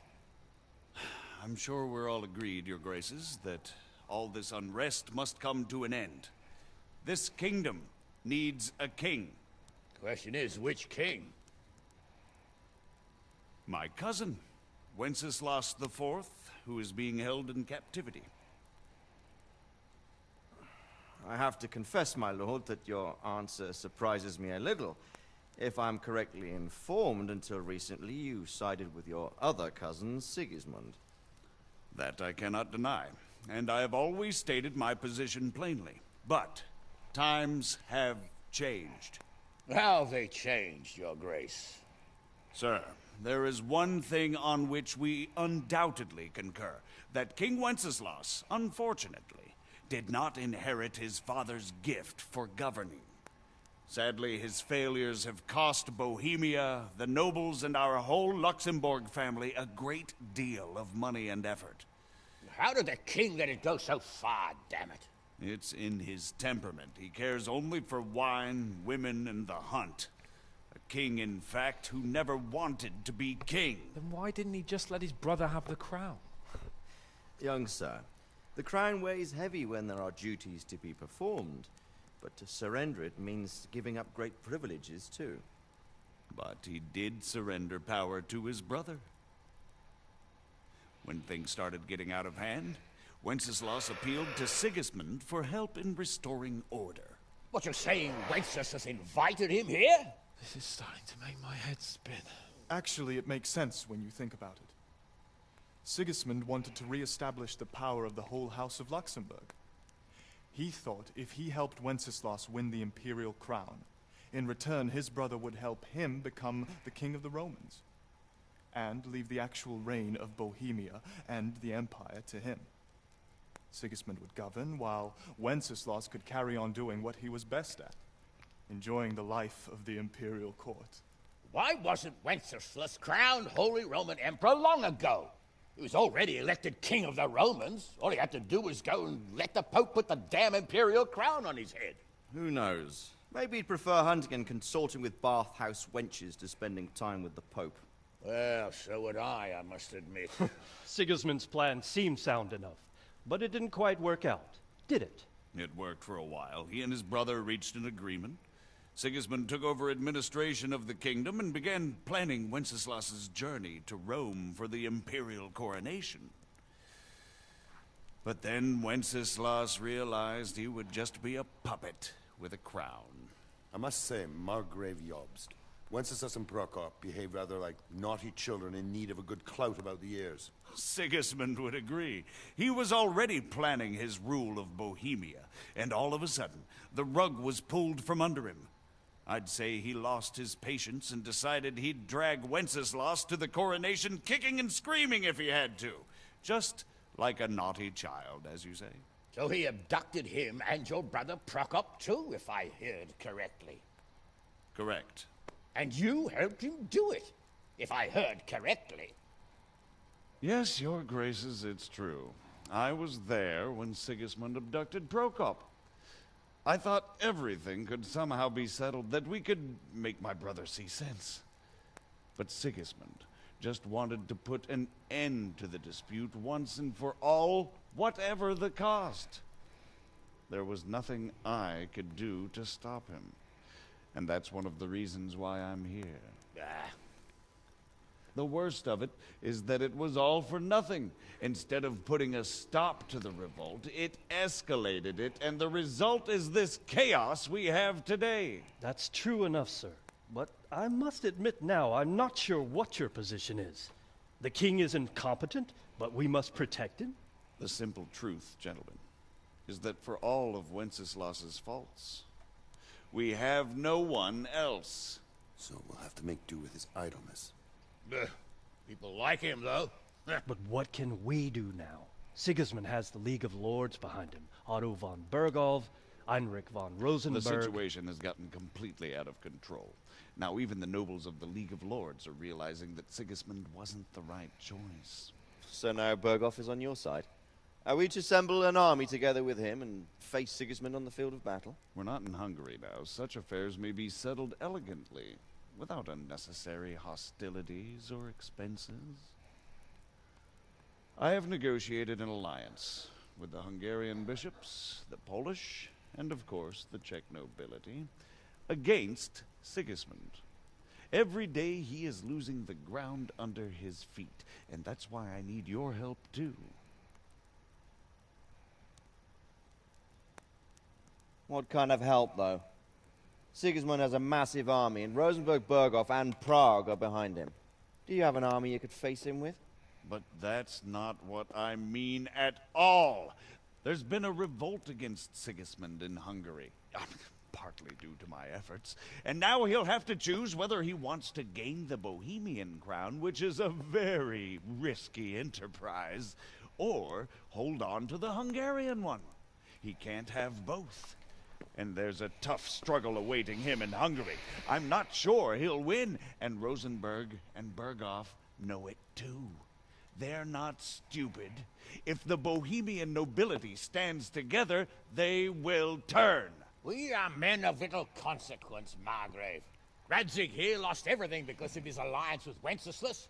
I'm sure we're all agreed, Your Graces, that all this unrest must come to an end. This kingdom needs a king. Question is, which king? My cousin, Wenceslas IV, who is being held in captivity. I have to confess, my lord, that your answer surprises me a little. If I'm correctly informed, until recently you sided with your other cousin, Sigismund. That I cannot deny, and I have always stated my position plainly. But times have changed. How have they changed, Your Grace? Sir, there is one thing on which we undoubtedly concur. That King Wenceslas, unfortunately, did not inherit his father's gift for governing. Sadly, his failures have cost Bohemia, the nobles, and our whole Luxembourg family a great deal of money and effort. How did the king let it go so far, damn it? It's in his temperament. He cares only for wine, women, and the hunt. A king, in fact, who never wanted to be king. Then why didn't he just let his brother have the crown? Young sir, the crown weighs heavy when there are duties to be performed. But to surrender it means giving up great privileges, too. But he did surrender power to his brother. When things started getting out of hand, Wenceslas appealed to Sigismund for help in restoring order. What, you're saying Wenceslas has invited him here? This is starting to make my head spin. Actually, it makes sense when you think about it. Sigismund wanted to re-establish the power of the whole House of Luxembourg. He thought if he helped Wenceslas win the imperial crown, in return his brother would help him become the king of the Romans, and leave the actual reign of Bohemia and the empire to him. Sigismund would govern, while Wenceslas could carry on doing what he was best at, enjoying the life of the imperial court. Why wasn't Wenceslas crowned Holy Roman Emperor long ago? He was already elected king of the Romans. All he had to do was go and let the Pope put the damn imperial crown on his head. Who knows? Maybe he'd prefer hunting and consorting with bathhouse wenches to spending time with the Pope. Well, so would I must admit. Sigismund's plan seemed sound enough, but it didn't quite work out, did it? It worked for a while. He and his brother reached an agreement. Sigismund took over administration of the kingdom and began planning Wenceslas's journey to Rome for the imperial coronation. But then Wenceslas realized he would just be a puppet with a crown. I must say, Margrave Jobst, Wenceslas and Prokop behave rather like naughty children in need of a good clout about the ears. Sigismund would agree. He was already planning his rule of Bohemia, and all of a sudden, the rug was pulled from under him. I'd say he lost his patience and decided he'd drag Wenceslas to the coronation kicking and screaming if he had to. Just like a naughty child, as you say. So he abducted him and your brother Prokop too, if I heard correctly. Correct. And you helped him do it, if I heard correctly. Yes, your graces, it's true. I was there when Sigismund abducted Prokop. I thought everything could somehow be settled, that we could make my brother see sense. But Sigismund just wanted to put an end to the dispute once and for all, whatever the cost. There was nothing I could do to stop him. And that's one of the reasons why I'm here. The worst of it is that it was all for nothing. Instead of putting a stop to the revolt, it escalated it, and the result is this chaos we have today. That's true enough, sir. But I must admit now, I'm not sure what your position is. The king is incompetent, but we must protect him? The simple truth, gentlemen, is that for all of Wenceslas's faults, we have no one else. So we'll have to make do with his idleness. People like him, though. But what can we do now? Sigismund has the League of Lords behind him. Otto von Bergolf, Heinrich von Rosenberg. The situation has gotten completely out of control. Now even the nobles of the League of Lords are realizing that Sigismund wasn't the right choice. So now Bergolf is on your side. Are we to assemble an army together with him and face Sigismund on the field of battle? We're not in Hungary now. Such affairs may be settled elegantly, without unnecessary hostilities or expenses. I have negotiated an alliance with the Hungarian bishops, the Polish, and of course the Czech nobility, against Sigismund. Every day he is losing the ground under his feet, and that's why I need your help too. What kind of help, though? Sigismund has a massive army, and Rosenberg, Berghoff, and Prague are behind him. Do you have an army you could face him with? But that's not what I mean at all. There's been a revolt against Sigismund in Hungary, partly due to my efforts, and now he'll have to choose whether he wants to gain the Bohemian crown, which is a very risky enterprise, or hold on to the Hungarian one. He can't have both. And there's a tough struggle awaiting him in Hungary. I'm not sure he'll win, and Rosenberg and Berghoff know it too. They're not stupid. If the Bohemian nobility stands together, they will turn. We are men of little consequence, Margrave. Radzig here lost everything because of his alliance with Wenceslas.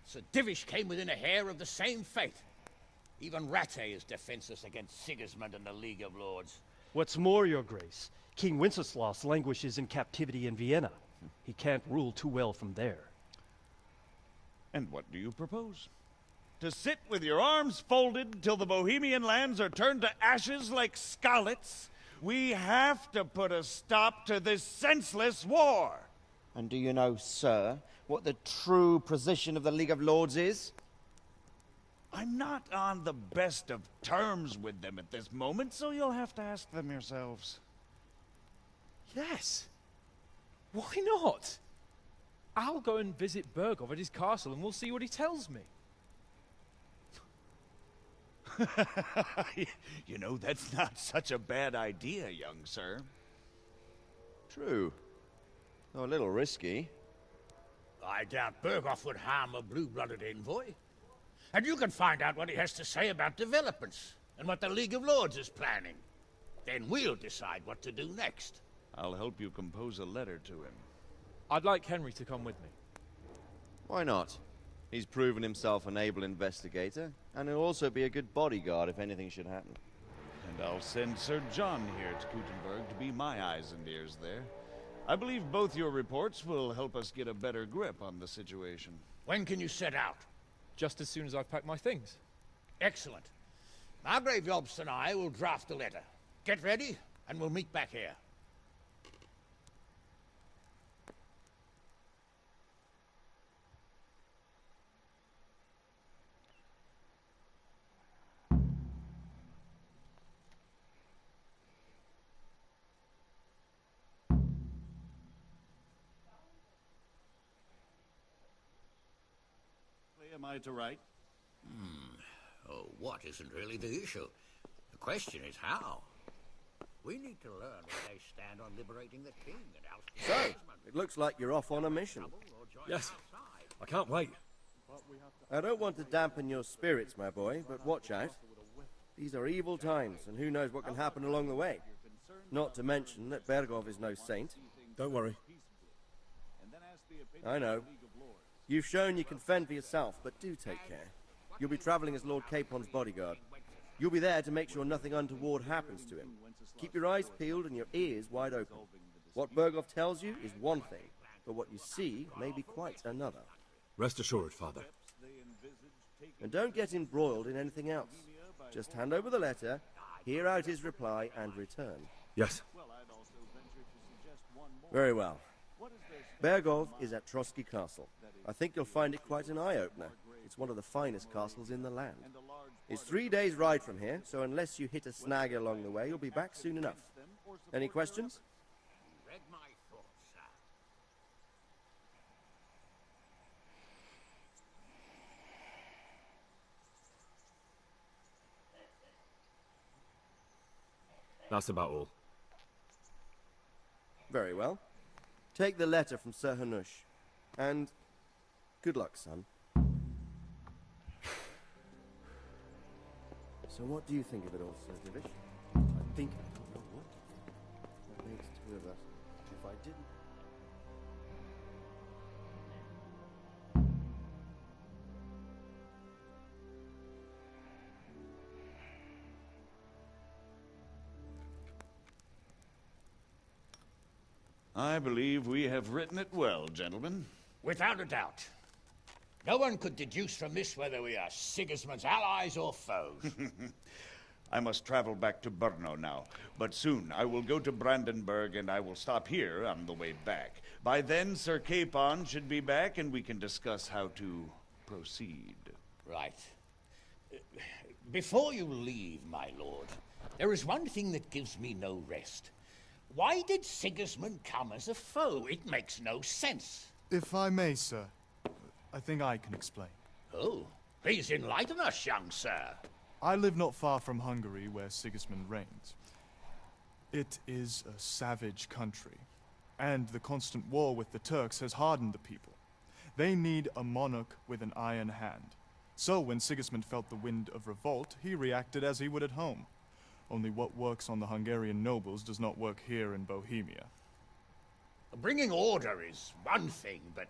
Sir Divish came within a hair of the same fate. Even Rattay is defenseless against Sigismund and the League of Lords. What's more, your grace, King Wenceslas languishes in captivity in Vienna. He can't rule too well from there. And what do you propose? To sit with your arms folded till the Bohemian lands are turned to ashes like Skalitz? We have to put a stop to this senseless war. And do you know, sir, what the true position of the League of Lords is? I'm not on the best of terms with them at this moment, so you'll have to ask them yourselves. Yes. Why not? I'll go and visit Berghoff at his castle and we'll see what he tells me. You know, that's not such a bad idea, young sir. True. Though a little risky. I doubt Berghoff would harm a blue-blooded envoy. And you can find out what he has to say about developments and what the League of Lords is planning. Then we'll decide what to do next. I'll help you compose a letter to him. I'd like Henry to come with me. Why not? He's proven himself an able investigator, and he'll also be a good bodyguard if anything should happen. And I'll send Sir John here to Kuttenberg to be my eyes and ears there. I believe both your reports will help us get a better grip on the situation. When can you set out? Just as soon as I've packed my things. Excellent. Margrave Jobst and I will draft the letter. Get ready, and we'll meet back here. Am I to write? Oh, what isn't really the issue? The question is how. We need to learn where they stand on liberating the king and ousting So, Sigismund. it looks like you're off on a mission. Yes, I can't wait. I don't want to dampen your spirits, my boy, but watch out. These are evil times, and who knows what can happen along the way. Not to mention that Bergov is no saint. Don't worry. I know. You've shown you can fend for yourself, but do take care. You'll be traveling as Lord Capon's bodyguard. You'll be there to make sure nothing untoward happens to him. Keep your eyes peeled and your ears wide open. What Bergov tells you is one thing, but what you see may be quite another. Rest assured, Father. And don't get embroiled in anything else. Just hand over the letter, hear out his reply, and return. Yes. Very well. Bergov is at Trotsky Castle. I think you'll find it quite an eye-opener. It's one of the finest castles in the land. It's 3 days' ride from here, so unless you hit a snag along the way, you'll be back soon enough. Any questions? Read my thoughts, sir. That's about all. Very well. Take the letter from Sir Hanush. And good luck, son. So what do you think of it all, Sir Divish? I think I don't know what. That makes two of us. If I didn't... I believe we have written it well, gentlemen. Without a doubt. No one could deduce from this whether we are Sigismund's allies or foes. I must travel back to Brno now, but soon I will go to Brandenburg and I will stop here on the way back. By then, Sir Capon should be back and we can discuss how to proceed. Right. Before you leave, my lord, there is one thing that gives me no rest. Why did Sigismund come as a foe? It makes no sense. If I may, sir, I think I can explain. Oh, please enlighten us, young sir. I live not far from Hungary, where Sigismund reigns. It is a savage country, and the constant war with the Turks has hardened the people. They need a monarch with an iron hand. So when Sigismund felt the wind of revolt, he reacted as he would at home. Only what works on the Hungarian nobles does not work here in Bohemia. Bringing order is one thing, but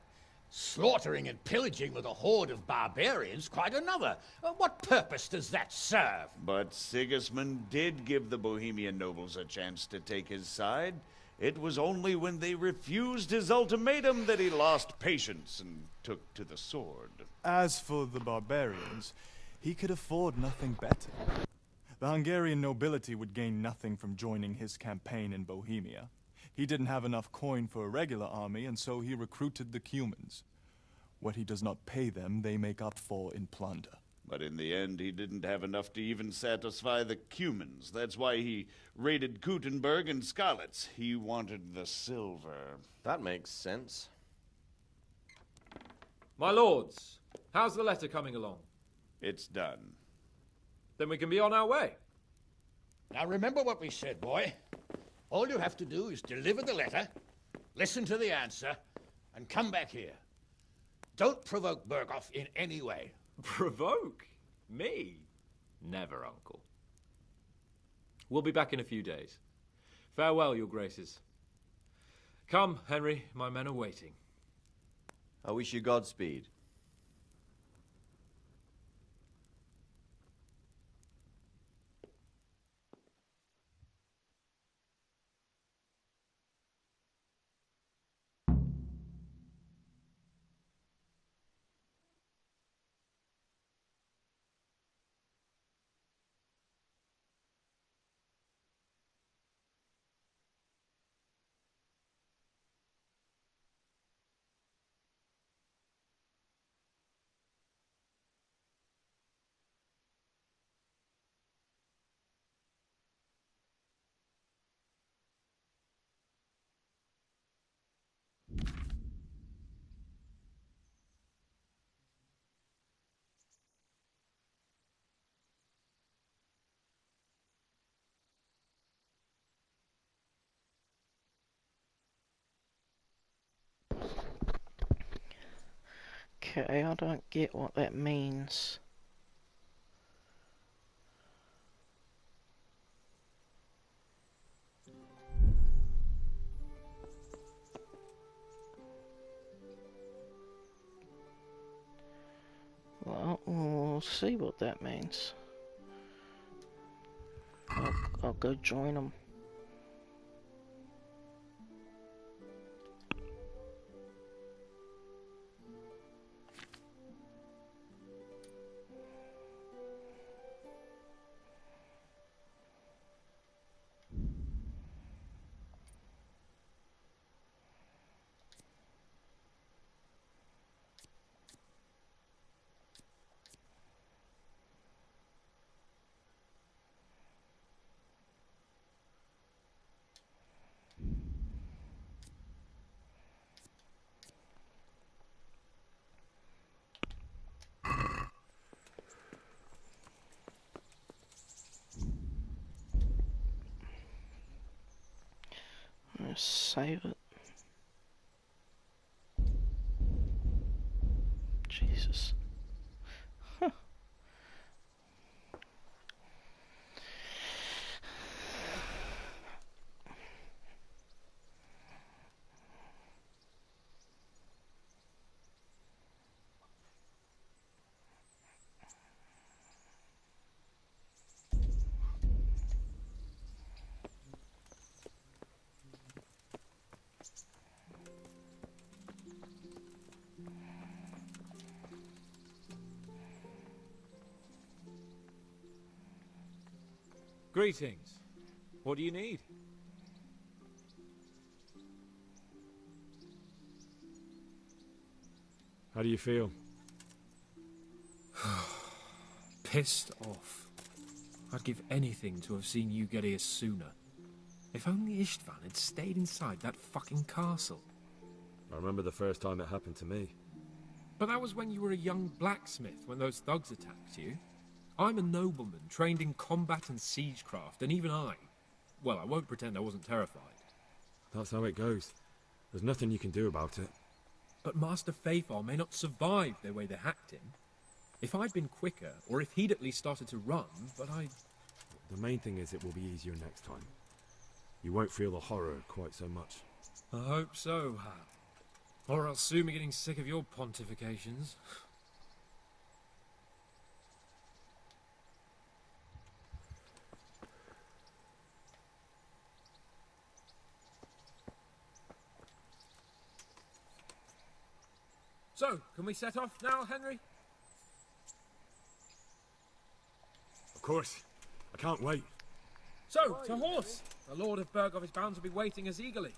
slaughtering and pillaging with a horde of barbarians quite another. What purpose does that serve? But Sigismund did give the Bohemian nobles a chance to take his side. It was only when they refused his ultimatum that he lost patience and took to the sword. As for the barbarians, he could afford nothing better. The Hungarian nobility would gain nothing from joining his campaign in Bohemia. He didn't have enough coin for a regular army, and so he recruited the Cumans. What he does not pay them, they make up for in plunder. But in the end, he didn't have enough to even satisfy the Cumans. That's why he raided Kuttenberg and Skalitz. He wanted the silver. That makes sense. My lords, how's the letter coming along? It's done. Then we can be on our way. Now remember what we said, boy. All you have to do is deliver the letter, listen to the answer, and come back here. Don't provoke Berghoff in any way. Provoke? Me? Never, Uncle. We'll be back in a few days. Farewell, your graces. Come, Henry, my men are waiting. I wish you Godspeed. Okay, I don't get what that means. Well, we'll see what that means. I'll go join them. Let's save it. Jesus. Huh. Greetings. What do you need? How do you feel? Pissed off. I'd give anything to have seen you get here sooner. If only Istvan had stayed inside that fucking castle. I remember the first time it happened to me. But that was when you were a young blacksmith, when those thugs attacked you. I'm a nobleman, trained in combat and siegecraft, and even well, I won't pretend I wasn't terrified. That's how it goes. There's nothing you can do about it. But Master Fafar may not survive the way they hacked him. If I'd been quicker, or if he'd at least started to run, but The main thing is it will be easier next time. You won't feel the horror quite so much. I hope so, Hal. Or I'll soon be getting sick of your pontifications. So, can we set off now, Henry? Of course. I can't wait. So, to horse! The Lord of Berghoff is bound to be waiting us eagerly.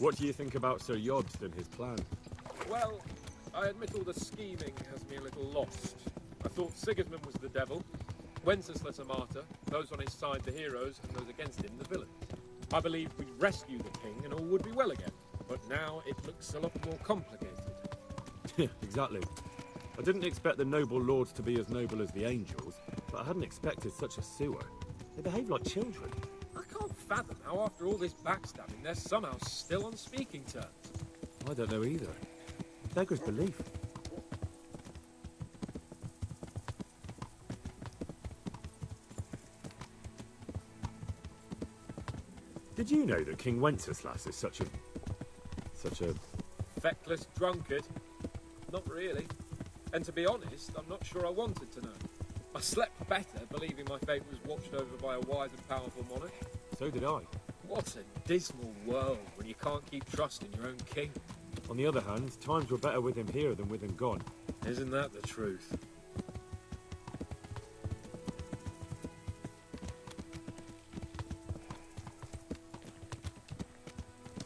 What do you think about Sir Yobst and his plan? Well, I admit all the scheming has me a little lost. I thought Sigismund was the devil, Wenceslas a martyr, those on his side the heroes, and those against him the villains. I believed we'd rescue the king and all would be well again. But now it looks a lot more complicated. Yeah, exactly. I didn't expect the noble lords to be as noble as the angels, but I hadn't expected such a sewer. They behave like children. I can't fathom how after all this backstabbing they're somehow still on speaking terms. I don't know either. Beggars belief. Did you know that King Wenceslas is such a Feckless drunkard? Not really. And to be honest, I'm not sure I wanted to know. I slept better believing my fate was watched over by a wise and powerful monarch. So did I. What a dismal world when you can't keep trusting your own king. On the other hand, times were better with him here than with him gone. Isn't that the truth?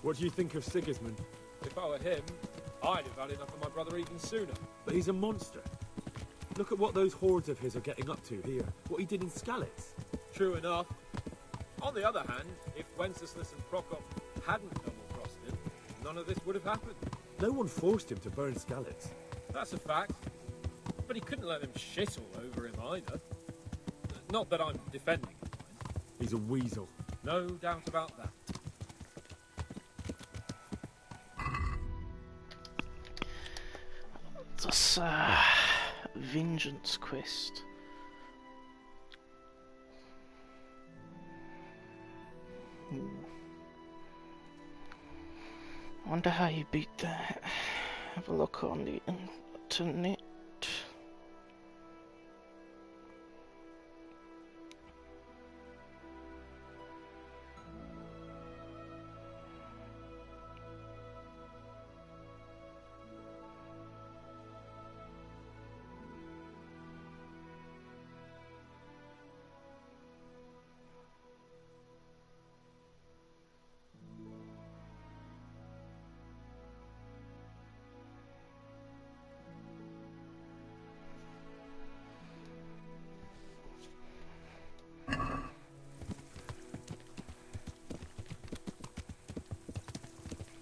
What do you think of Sigismund? If I were him, I'd have had enough of my brother even sooner. But he's a monster. Look at what those hordes of his are getting up to here. What he did in Skalitz. True enough. On the other hand, if Wenceslas and Prokop hadn't double-crossed him, none of this would have happened. No one forced him to burn Skalitz. That's a fact. But he couldn't let them shit all over him either. Not that I'm defending him. He's a weasel. No doubt about that. Das Vengeance Quest. I wonder how you beat that. Have a look on the internet.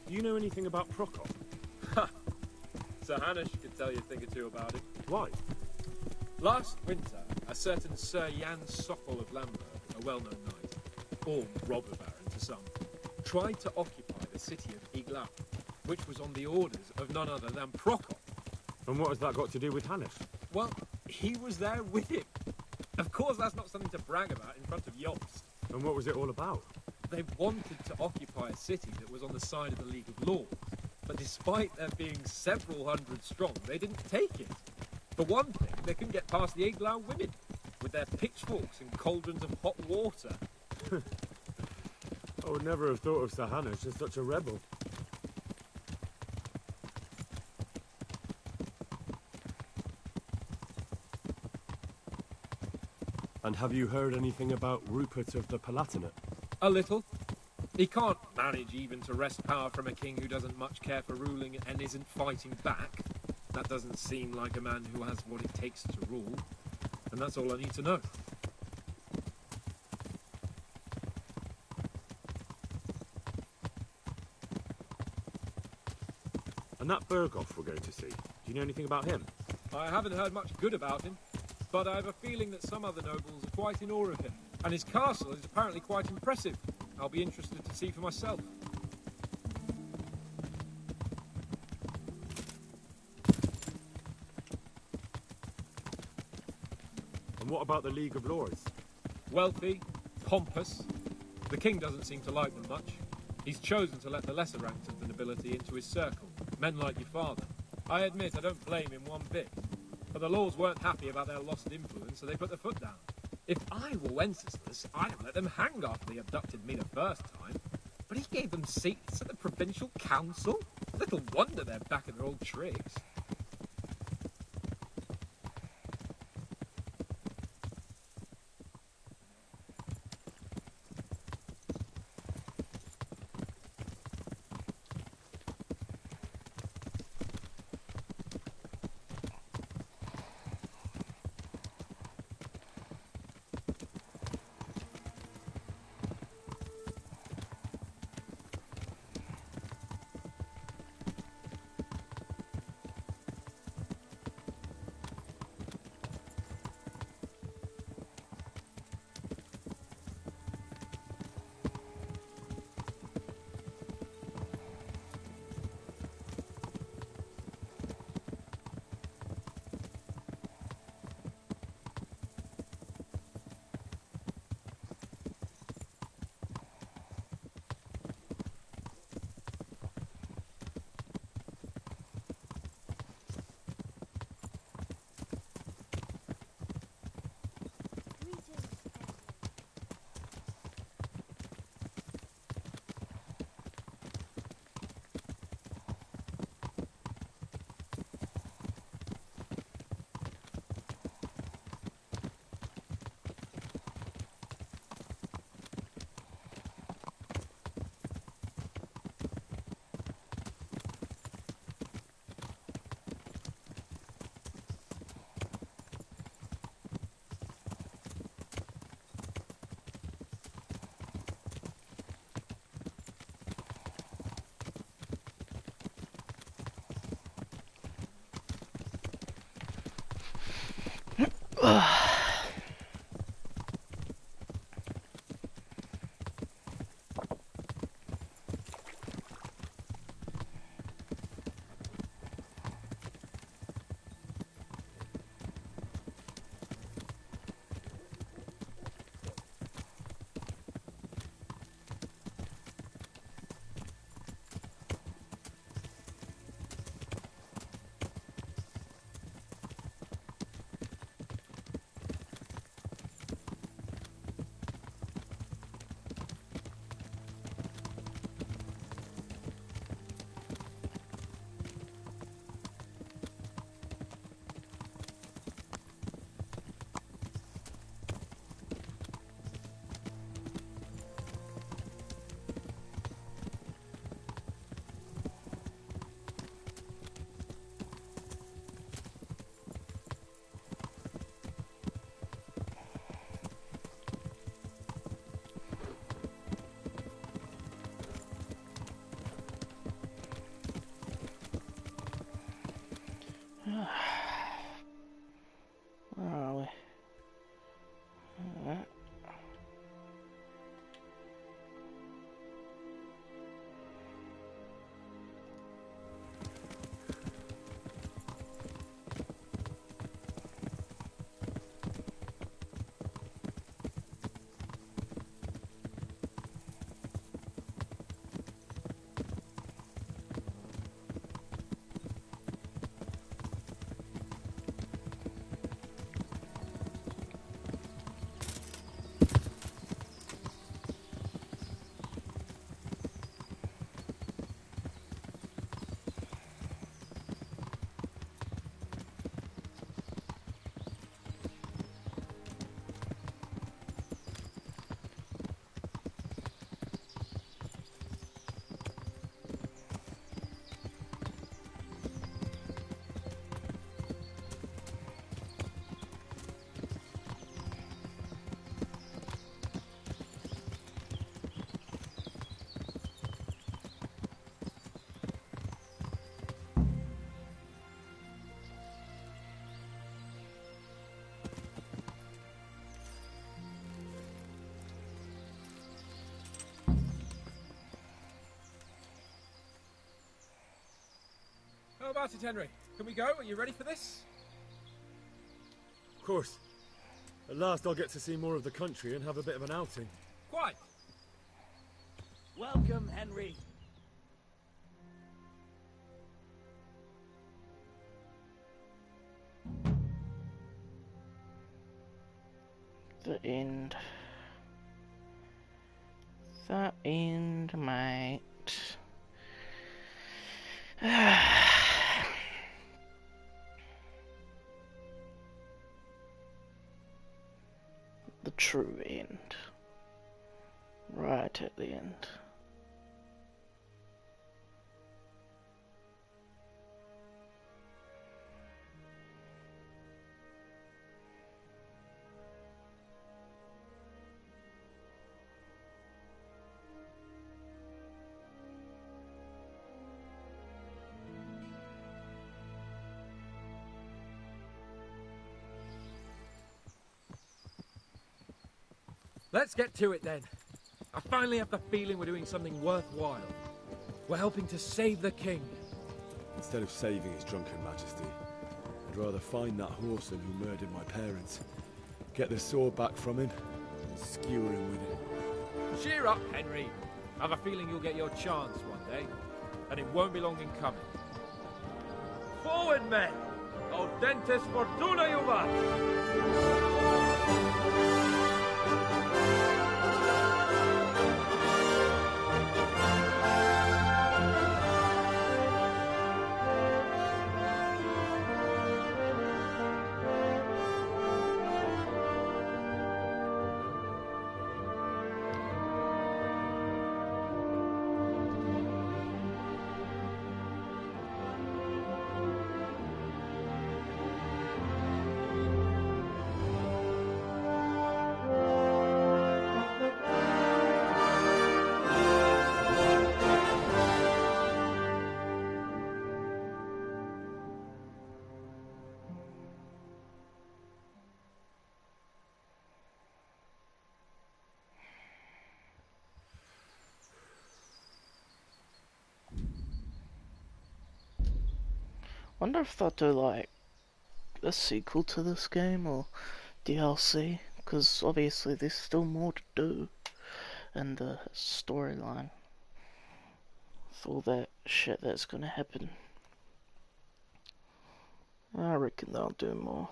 Do you know anything about Prokop? Sir Hanush could tell you a thing or two about it. Why? Last winter, a certain Sir Jan Sokol of Lamberg, a well-known knight, or robber baron to some, tried to occupy the city of Iglau, which was on the orders of none other than Prokop. And what has that got to do with Hanush? Well, he was there with him. Of course, that's not something to brag about in front of Jobst. And what was it all about? They wanted to occupy a city that was on the side of the League of Lords, but despite there being several hundred strong, they didn't take it. For one thing, they couldn't get past the Iglau women, with their pitchforks and cauldrons of hot water. I would never have thought of Sir Hanush as such a rebel. And have you heard anything about Rupert of the Palatinate? A little. He can't manage even to wrest power from a king who doesn't much care for ruling and isn't fighting back. That doesn't seem like a man who has what it takes to rule. And that's all I need to know. And that Berghoff we're going to see, do you know anything about him? I haven't heard much good about him, but I have a feeling that some other nobles are quite in awe of him. And his castle is apparently quite impressive. I'll be interested to see for myself. And what about the League of Lords? Wealthy, pompous. The king doesn't seem to like them much. He's chosen to let the lesser ranks of the nobility into his circle, men like your father. I admit I don't blame him one bit. But the lords weren't happy about their lost influence, so they put their foot down. If I were Wenceslas, I'd have let them hang after they abducted me the first time. But he gave them seats at the provincial council? Little wonder they're back in their old tricks. Where are we? How about it, Henry? Can we go? Are you ready for this? Of course. At last I'll get to see more of the country and have a bit of an outing. Quite. Welcome, Henry. The end. The end, mate. The true end. Right at the end. Let's get to it then. I finally have the feeling we're doing something worthwhile. We're helping to save the king. Instead of saving his drunken majesty, I'd rather find that whoreson who murdered my parents, get the sword back from him, and skewer him with it. Cheer up, Henry. I have a feeling you'll get your chance one day, and it won't be long in coming. Forward, men! Audentes fortuna juvat! Wonder if they'll do like a sequel to this game or DLC, because obviously there's still more to do in the storyline with all that shit that's gonna happen. I reckon they'll do more.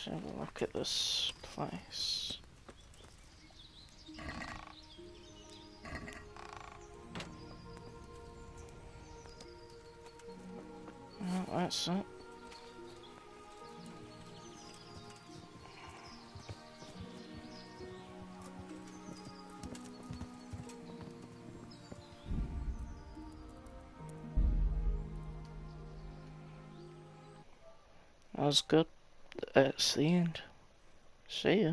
Let's have a look at this place. Oh, that's it. That was good. That's the end. See ya.